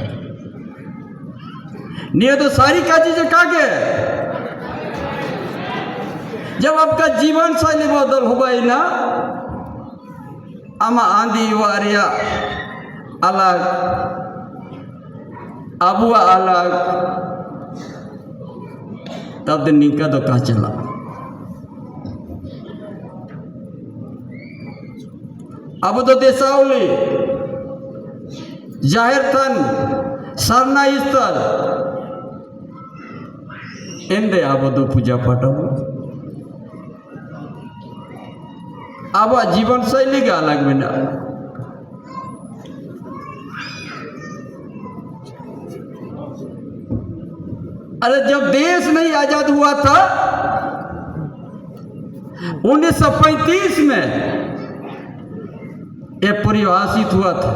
नहीं तो सारी का चीजें कागे, जब आपका जीवन शैली बदल हुआ ही ना, आमा आंधी वारिया अलग, अबुआ अलग, तब दिन निका तो कहा चला। अब तो देसावली, जाहिर थान, सरना स्थल, ಎಂದೇ ಆಬೋದು ಪೂಜಾ ಪಾಠವು अब जीवन शैली का अलग में ना अरे जब देश नहीं आजाद हुआ था 1935 में यह परिभाषित हुआ था।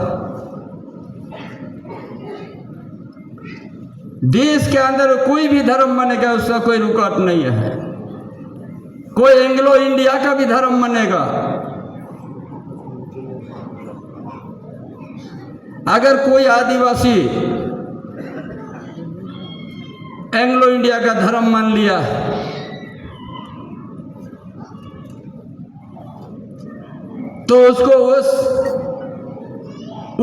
देश के अंदर कोई भी धर्म मानेगा उसका कोई रुकावट नहीं है। कोई एंग्लो इंडिया का भी धर्म मानेगा, अगर कोई आदिवासी एंग्लो इंडिया का धर्म मान लिया तो उसको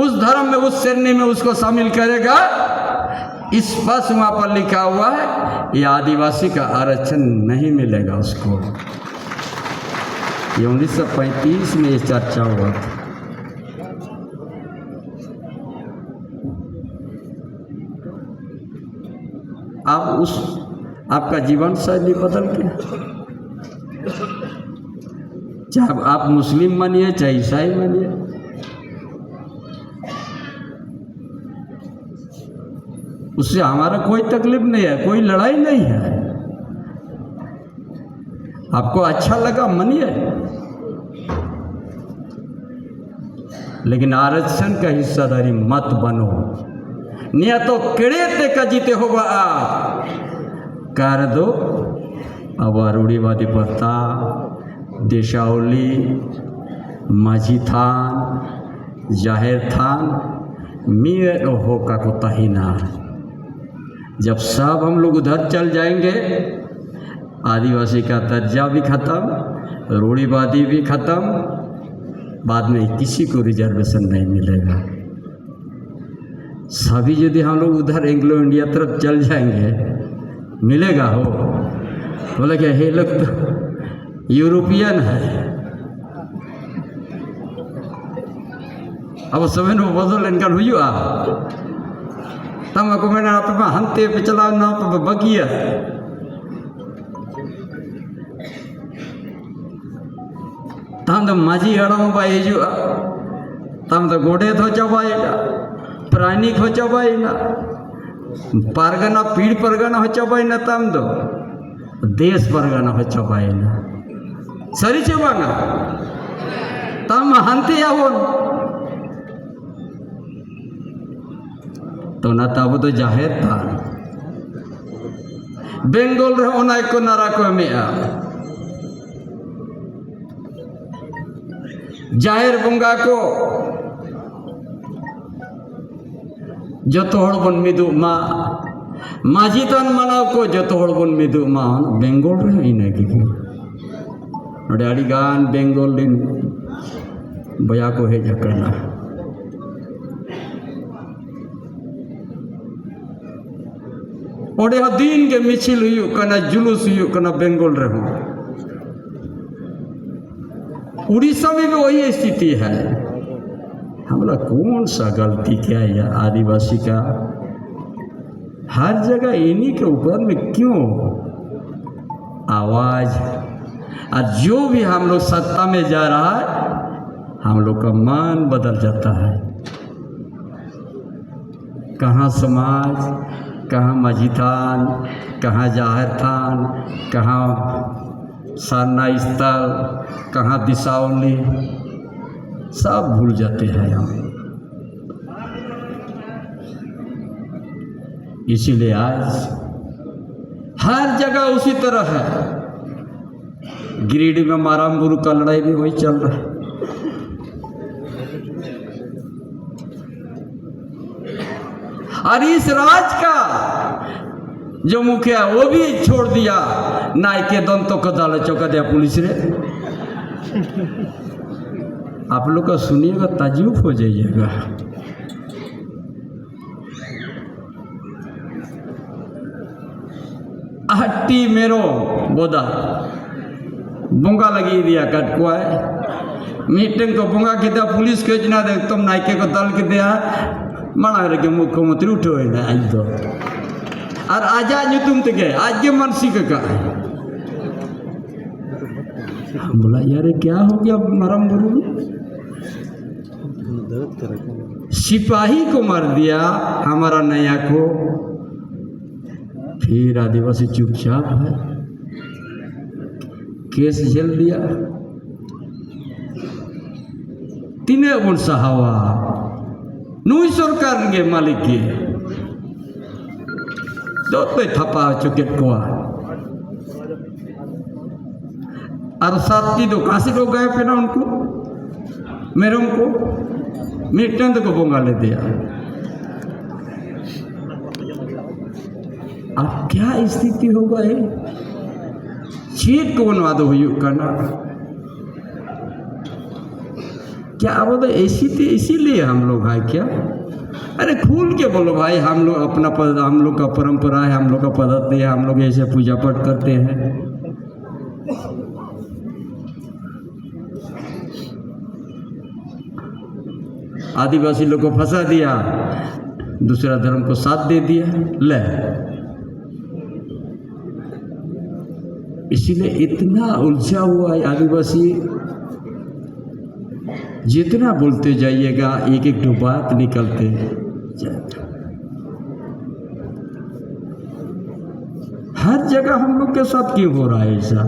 उस धर्म में उस श्रेणी में उसको शामिल करेगा। स्पष्ट वहां पर लिखा हुआ है ये आदिवासी का आरक्षण नहीं मिलेगा उसको। ये 1935 में ये चर्चा हुआ था। अब आपका जीवन शैली बदल गया। चाहे आप मुस्लिम मानिए चाहे ईसाई मानिए, उससे हमारा कोई तकलीफ नहीं है, कोई लड़ाई नहीं है। आपको अच्छा लगा मानिए, लेकिन आरक्षण का हिस्सादारी मत बनो। निया तो केड़े ते कजीते होगा आप कर दो। अब रूढ़ीवादी प्रथा देशावली माझी थान जाहिर थान मीर हो का को तहीना। जब सब हम लोग उधर चल जाएंगे आदिवासी का दर्जा भी खत्म, रूढ़ीवादी भी खत्म, बाद में किसी को रिजर्वेशन नहीं मिलेगा। सभी यदि हम लोग उधर एंग्लो इंडिया तरफ चल जाएंगे मिलेगा हो। बोले कि हे लोग तो यूरोपियन है। अब समय में बदल इनका हुआ तब को मैंने आप हंते पे चला ना बगिया तम तो माझी हड़म पाई तम तो गोडे थो चबाएगा प्राणी हो चबाई ना परगना पीड़ परगना हो चबाई ना तम तो देश परगना हो चबाई ना सरी चबाना तम हंते आवो तो ना तब तो जाहिर था बेंगल रे ओना को नारा को में जाहिर बंगा को जतो हड़ बन मिदु मा माझी तन मनाव को जतो हड़ बन मिदु मा बेंगल रे इन की नोडे आड़ी गान बेंगल दिन बया को हे जकना ओडे दिन के मिছিল हुई कना जुलूस हुई कना बेंगल रे हो। उड़ीसा में भी वही स्थिति है। हमला कौन सा गलती क्या है यार आदिवासी का? हर जगह इन्हीं के ऊपर में क्यों आवाज? और जो भी हम लोग सत्ता में जा रहा है हम लोग का मन बदल जाता है। कहाँ समाज, कहाँ माझी थान, कहाँ जाहिर थान, कहाँ सरना स्थल, कहाँ दिशावली, सब भूल जाते हैं हम। इसीलिए आज हर जगह उसी तरह है। गिरिडीह में मारामबुरु का लड़ाई भी वही चल रहा है। और इस राज का जो मुखिया वो भी छोड़ दिया, नाई के दंतों को दाल चौका दिया पुलिस ने। आप लोग का सुनिएगा ताज्जुब हो जाइएगा। हट्टी मेरो बोदा बोंगा लगी दिया कटकुआ मीटिंग को बोंगा के दिया पुलिस के जना दे तुम नायके को दल के दिया मना रे के मुख्यमंत्री उठो है ना आज तो और आजा जो तुम तो गए आज के मनसी का है। हम बोला यार क्या हो गया मरम बुरू, दर्द कर रखा है। सिपाही को मार दिया हमारा नया को। फिर आदिवासी चुपचाप है, केस झेल दिया। तीने उन सहावा नुई सरकार के मालिक के दो पे थपा चुके को और साथी दो काशी लोग गए फिर उनको मेरे को मिटन को बोंगा ले दिया। अब क्या स्थिति होगा ये चीट को बनवा दो करना क्या अब तो ऐसी थी इसीलिए हम लोग आए क्या। अरे खुल के बोलो भाई हम लोग अपना पद, हम लोग का परंपरा है, हम लोग का पद्धति है, हम लोग ऐसे पूजा पाठ करते हैं। आदिवासी लोग को फंसा दिया, दूसरा धर्म को साथ दे दिया ले। इसीलिए इतना उलझा हुआ है आदिवासी, जितना बोलते जाइएगा एक एक दो बात निकलते जाएगा। हर जगह हम लोग के साथ क्यों हो रहा है ऐसा।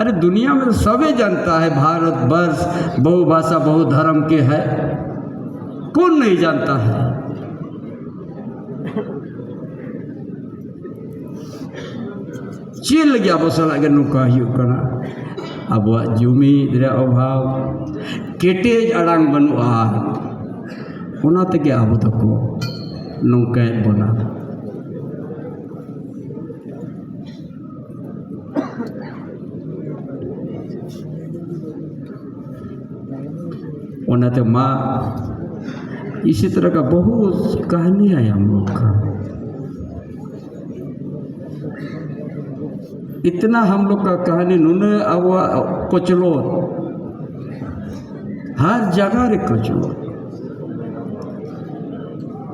अरे दुनिया में सभी जानता है भारत वर्ष बहुभाषा बहुधर्म के है, कौन नहीं जानता है। चिल गया बसला के नुका कना अब जुमी अभाव केटेज अड़ांग बनुआ ओना तक अब तक नौका बना। ओना तो माँ इसी तरह का बहुत कहानी है हम लोग का। इतना हम लोग का कहानी नुने अब कचलो हर जगह रे कचलो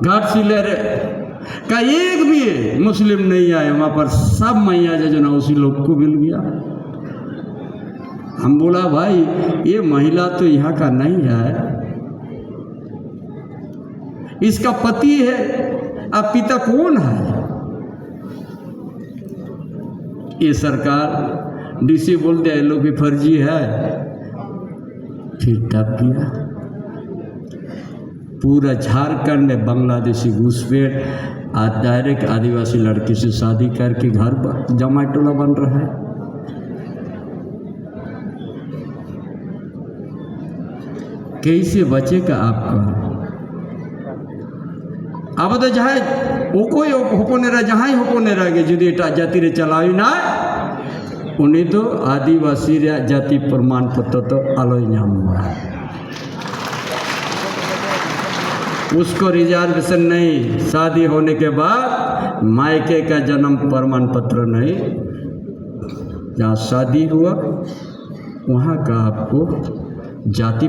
घाट सिले का एक भी मुस्लिम नहीं आए वहाँ पर, सब मैया जो ना उसी लोग को मिल गया। हम बोला भाई ये महिला तो यहाँ का नहीं है, इसका पति है, अब पिता कौन है। ये सरकार डीसी बोल दिया ये लोग भी फर्जी है। फिर तब किया पूरा झारखंड में बांग्लादेशी घुसपैठ आज डायरेक्ट आदिवासी लड़की से शादी करके घर जमाटोला बन रहा है। कैसे बचेगा आपका। अब तो जहाँ वो कोई होपोनेरा जहाँ ही होपोनेरा के जुदी जाति रे चलावी ना उन्हीं तो आदिवासी रे जाति प्रमाण पत्र तो आलोय नाम हुआ है। उसको रिजर्वेशन नहीं, शादी होने के बाद मायके का जन्म प्रमाण पत्र नहीं, जहाँ शादी हुआ वहाँ का आपको जाति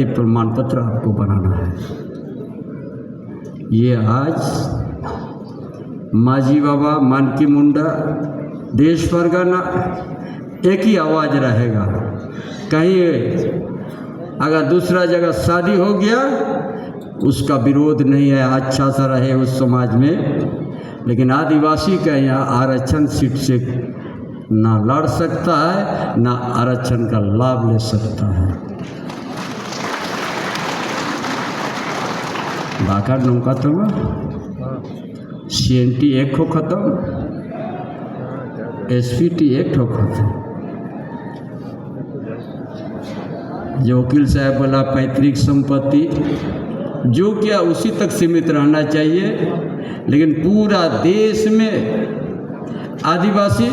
प्रमाण पत्र आपको बनाना है। ये आज माजी बाबा मानकी मुंडा देश परगना एक ही आवाज़ रहेगा। कहीं अगर दूसरा जगह शादी हो गया उसका विरोध नहीं है, अच्छा सा रहे उस समाज में, लेकिन आदिवासी का यहाँ आरक्षण सीट से ना लड़ सकता है ना आरक्षण का लाभ ले सकता है। बाका नौका तो CNT एक हो खत्म, SPT एक हो खत्म। जो वकील साहब बोला पैतृक संपत्ति जो क्या उसी तक सीमित रहना चाहिए, लेकिन पूरा देश में आदिवासी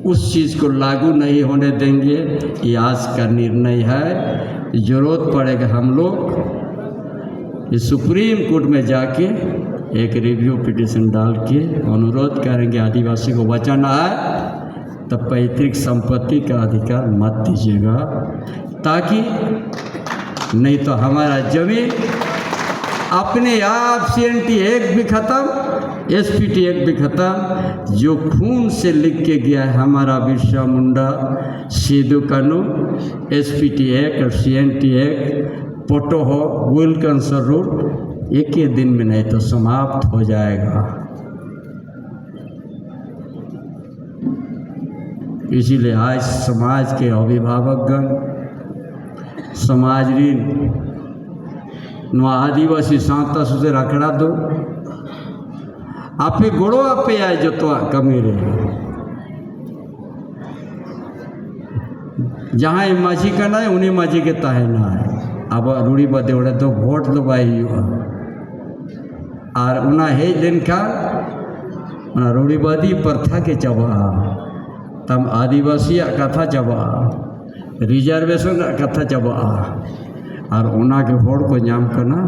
उस चीज़ को लागू नहीं होने देंगे। ये आज का निर्णय है। जरूरत पड़ेगा हम लोग इस सुप्रीम कोर्ट में जाके एक रिव्यू पिटीशन डाल के अनुरोध करेंगे आदिवासी को बचाना है तो पैतृक संपत्ति का अधिकार मत दीजिएगा, ताकि नहीं तो हमारा जमीन अपने आप CNT 1 भी खत्म, SPT 1 भी खत्म। जो खून से लिख के गया है हमारा बिरसा मुंडा, सिद्धू कानू, SPT 1 और CNT 1 पोटो हो विल्किंसन रूट, एक ही दिन में नहीं तो समाप्त हो जाएगा। इसीलिए आज समाज के अभिभावकगण, समाज ऋण नुआ आदिवासी सांता सुसे रखड़ा दो आपे गोड़ो आपे आए जो तो कमीरे जहाँ माझी का ना है उन्हें माझी के ताहे ना है। अब रूढ़ी बदे उड़े तो वोट दो भाई और उना हे दिन का उना रूढ़ीवादी प्रथा के चबा तम आदिवासी कथा चबा रिजर्वेशन कथा चबा और उना के होड़ को नाम करना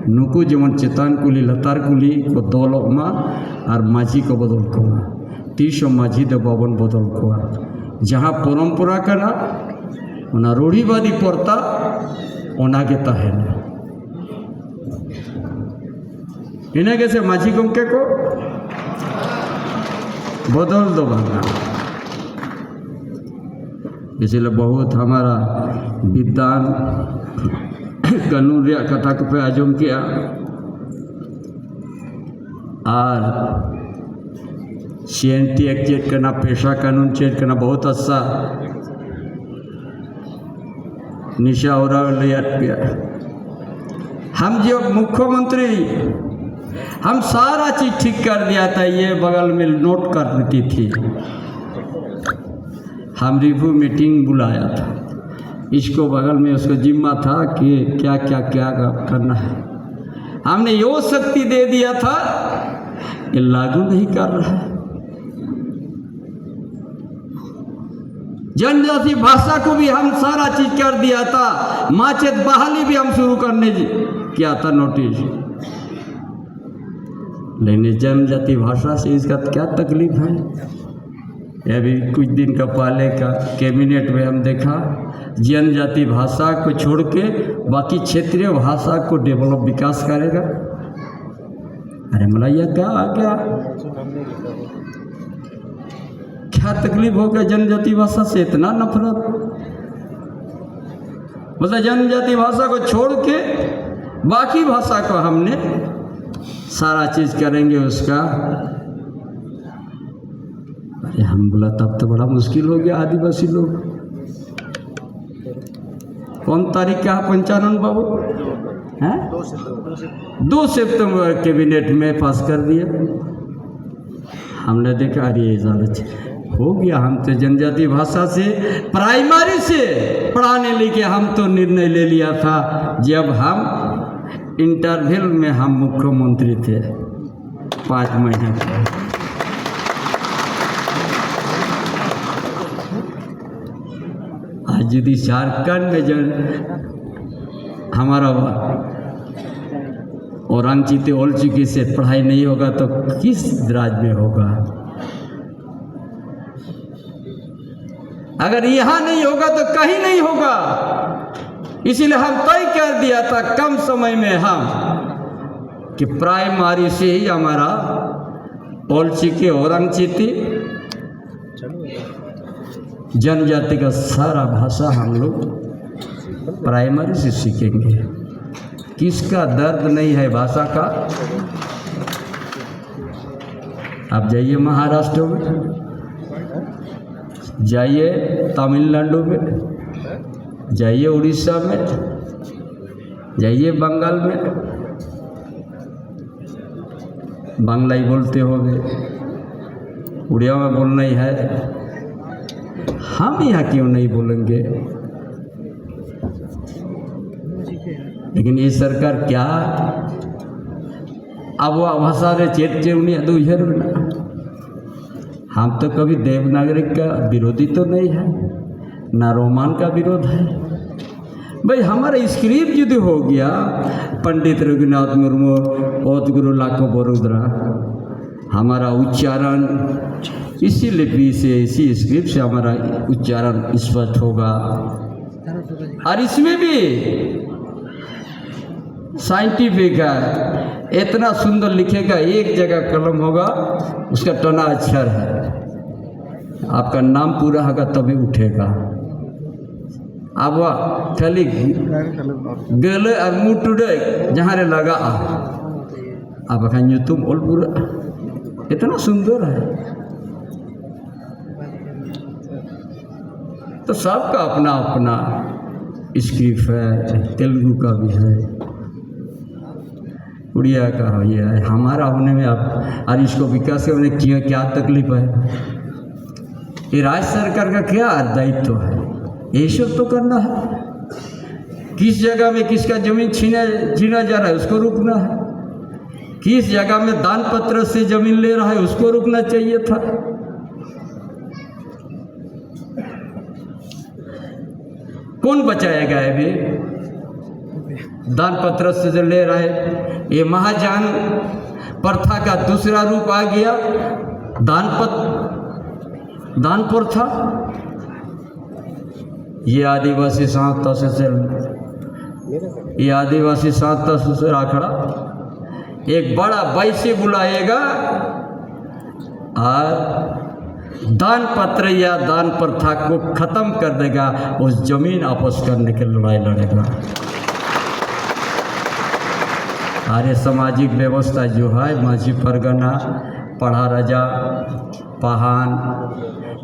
नुकु जेमन चेतान कुली लतार कुली को दौलो मा और माझी को बदल को 300 माझी दे बाबन बदल को जहाँ परम्परा करना उना रूढ़ीवादी प्रथा उना के तहन इन्हें कैसे माझी गमके को बदल दो बना। इसलिए बहुत हमारा विद्वान कानून कथा को पे आजम किया और CNT 1 चेक करना, पेशा कानून चेक करना बहुत अच्छा निशा और हम जो मुख्यमंत्री हम सारा चीज ठीक कर दिया था, ये बगल में नोट कर देती थी। हम रिव्यू मीटिंग बुलाया था, इसको बगल में उसको जिम्मा था कि क्या क्या क्या करना है। हमने यो शक्ति दे दिया था कि लागू नहीं कर रहा है। जनजाति भाषा को भी हम सारा चीज कर दिया था, माचेत बहाली भी हम शुरू करने किया था नोटिस। लेकिन जनजाति भाषा से इसका क्या तकलीफ है? अभी कुछ दिन का पहले का कैबिनेट में हम देखा जनजाति भाषा को छोड़ के बाकी क्षेत्रीय भाषा को डेवलप विकास करेगा। अरे मलैया क्या आ गया, क्या तकलीफ हो गया जनजाति भाषा से इतना नफरत? मतलब जनजाति भाषा को छोड़ के बाकी भाषा को हमने सारा चीज करेंगे उसका। अरे हम बोला तब तो बड़ा मुश्किल हो गया। आदिवासी लोग कौन तारीख का 95 बाबू हैं 2 सितंबर कैबिनेट में पास कर दिया। हमने देखा अरे हो गया। हम तो जनजाति भाषा से प्राइमरी से पढ़ाने लेके हम तो निर्णय ले लिया था जब हम इंटरवल में हम मुख्यमंत्री थे 5 महीने के। आज यदि झारखंड में जो हमारा औरंगचीते ओलचिकी से पढ़ाई नहीं होगा तो किस राज्य में होगा? अगर यहाँ नहीं होगा तो कहीं नहीं होगा। इसीलिए हम तय कर दिया था कम समय में हम कि प्राइमरी से ही हमारा ओलचिकी औरंगचीती जनजाति का सारा भाषा हम लोग प्राइमरी से सीखेंगे। किसका दर्द नहीं है भाषा का? आप जाइए महाराष्ट्र में, जाइए तमिलनाडु में, जाइए उड़ीसा में, जाइए बंगाल में, बांग्ला ही बोलते होंगे, उड़िया में बोलना ही है। हम यहाँ क्यों नहीं बोलेंगे? लेकिन ये सरकार क्या अब भाषा रे चेत ना। हम तो कभी देवनागरी का विरोधी तो नहीं है, ना रोमान का विरोध है। भाई हमारा स्क्रिप्ट यदि हो गया पंडित रघुनाथ मुर्मू ओत गुरु लाखो बरोदरा, हमारा उच्चारण इसी लिपि से इसी स्क्रिप्ट से हमारा उच्चारण स्पष्ट होगा। और इसमें भी साइंटिफिक है, इतना सुंदर लिखेगा, एक जगह कलम होगा उसका टना अक्षर है, आपका नाम पूरा होगा तभी उठेगा। अब वह खाली गले और मुँह टूटे जहाँ रे लगा अब अखन तुम और पूरा इतना सुंदर है। तो सबका अपना अपना स्क्रिप्ट है, तेलुगु का भी है, उड़िया का ये है, हमारा होने में आप और इसको विकास होने की क्या तकलीफ है? ये राज्य सरकार का क्या दायित्व है? यही सब तो करना है। किस जगह में किसका जमीन छीना जा रहा है उसको रुकना है, किस जगह में दान पत्र से जमीन ले रहा है उसको रुकना चाहिए था। कौन बचाएगा अभी? दान पत्र से जो ले रहा है, ये महाजान प्रथा का दूसरा रूप आ गया, दान प्रथा। ये आदिवासी संस्था से आखड़ा एक बड़ा वैश्य बुलाएगा और दान पत्र या दान प्रथा को खत्म कर देगा, उस जमीन आपस करने की लड़ाई लड़ेगा। आर्य सामाजिक व्यवस्था जो है, माझी परगना, पढ़ा राजा, पहान,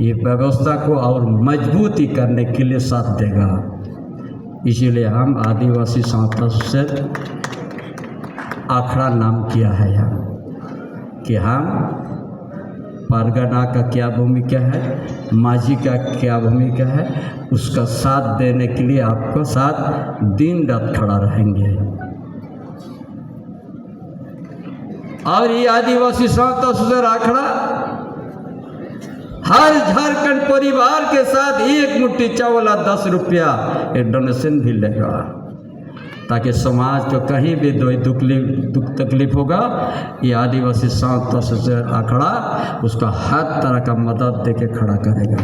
ये व्यवस्था को और मजबूती करने के लिए साथ देगा। इसीलिए हम आदिवासी संस्था से आखड़ा नाम किया है कि हम परगना का क्या भूमिका है, माझी का क्या भूमिका है, उसका साथ देने के लिए आपको साथ दिन रात खड़ा रहेंगे। और ये आदिवासी संस्था से आखड़ा हर झारखंड परिवार के साथ एक मुट्ठी चावल और 10 रुपया एक डोनेशन भी लेगा, ताकि समाज को कहीं भी दुख तकलीफ होगा, ये आदिवासी संस्था से आखड़ा उसका हर तरह का मदद दे के खड़ा करेगा।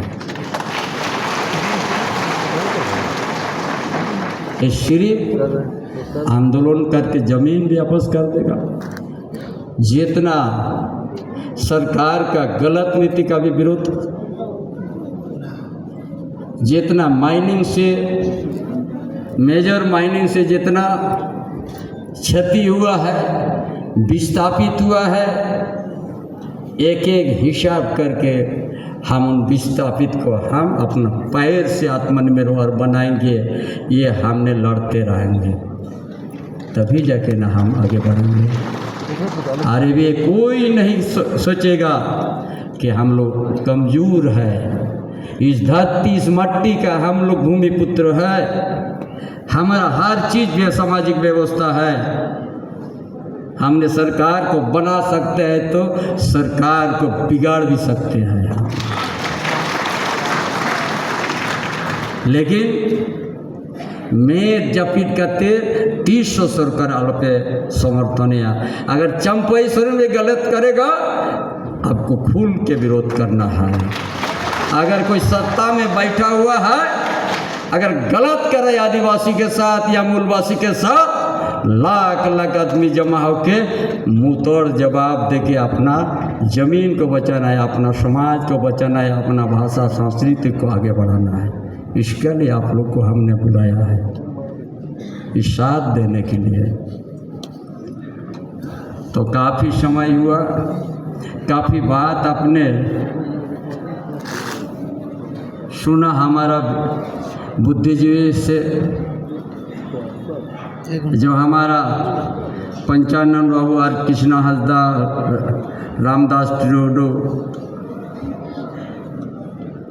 ये सिर्फ आंदोलन करके जमीन भी वापस कर देगा। जितना सरकार का गलत नीति का भी विरोध, जितना माइनिंग से, मेजर माइनिंग से जितना क्षति हुआ है, विस्थापित हुआ है, एक एक हिसाब करके हम उन विस्थापित को हम अपना पैर से आत्मनिर्भर बनाएंगे। ये हमने लड़ते रहेंगे, तभी जाके ना हम आगे बढ़ेंगे। अरे भी कोई नहीं सोचेगा कि हम लोग कमज़ोर है, इस धरती इस मट्टी का हम लोग भूमि पुत्र है, हमारा हर चीज़ में सामाजिक व्यवस्था है। हमने सरकार को बना सकते हैं तो सरकार को बिगाड़ भी सकते हैं, लेकिन मैं जपित करते 300 सरकार आलो पे समर्थन है। अगर चंपेश्वर में गलत करेगा आपको खुल के विरोध करना है। अगर कोई सत्ता में बैठा हुआ है, अगर गलत करे आदिवासी के साथ या मूलवासी के साथ, लाख लाख आदमी जमा होके मुँह तोड़ जवाब दे के अपना जमीन को बचाना है, अपना समाज को बचाना है, अपना भाषा संस्कृति को आगे बढ़ाना है। इसके लिए आप लोग को हमने बुलाया है, इस साथ देने के लिए। तो काफ़ी समय हुआ, काफ़ी बात आपने सुना हमारा बुद्धिजीवी से, जो हमारा पंचानन बाबू और कृष्णा हंसदा, रामदास टूडू,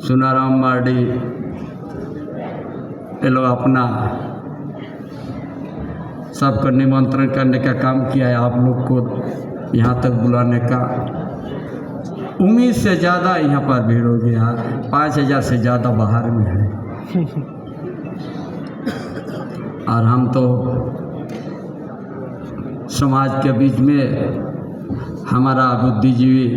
सुनाराम मार्डी, ये लोग अपना सबको निमंत्रण करने का काम किया है। आप लोग को यहाँ तक बुलाने का उम्मीद से ज़्यादा यहाँ पर भीड़ हो गया, 5000 से ज़्यादा बाहर में है। और हम तो समाज के बीच में हमारा बुद्धिजीवी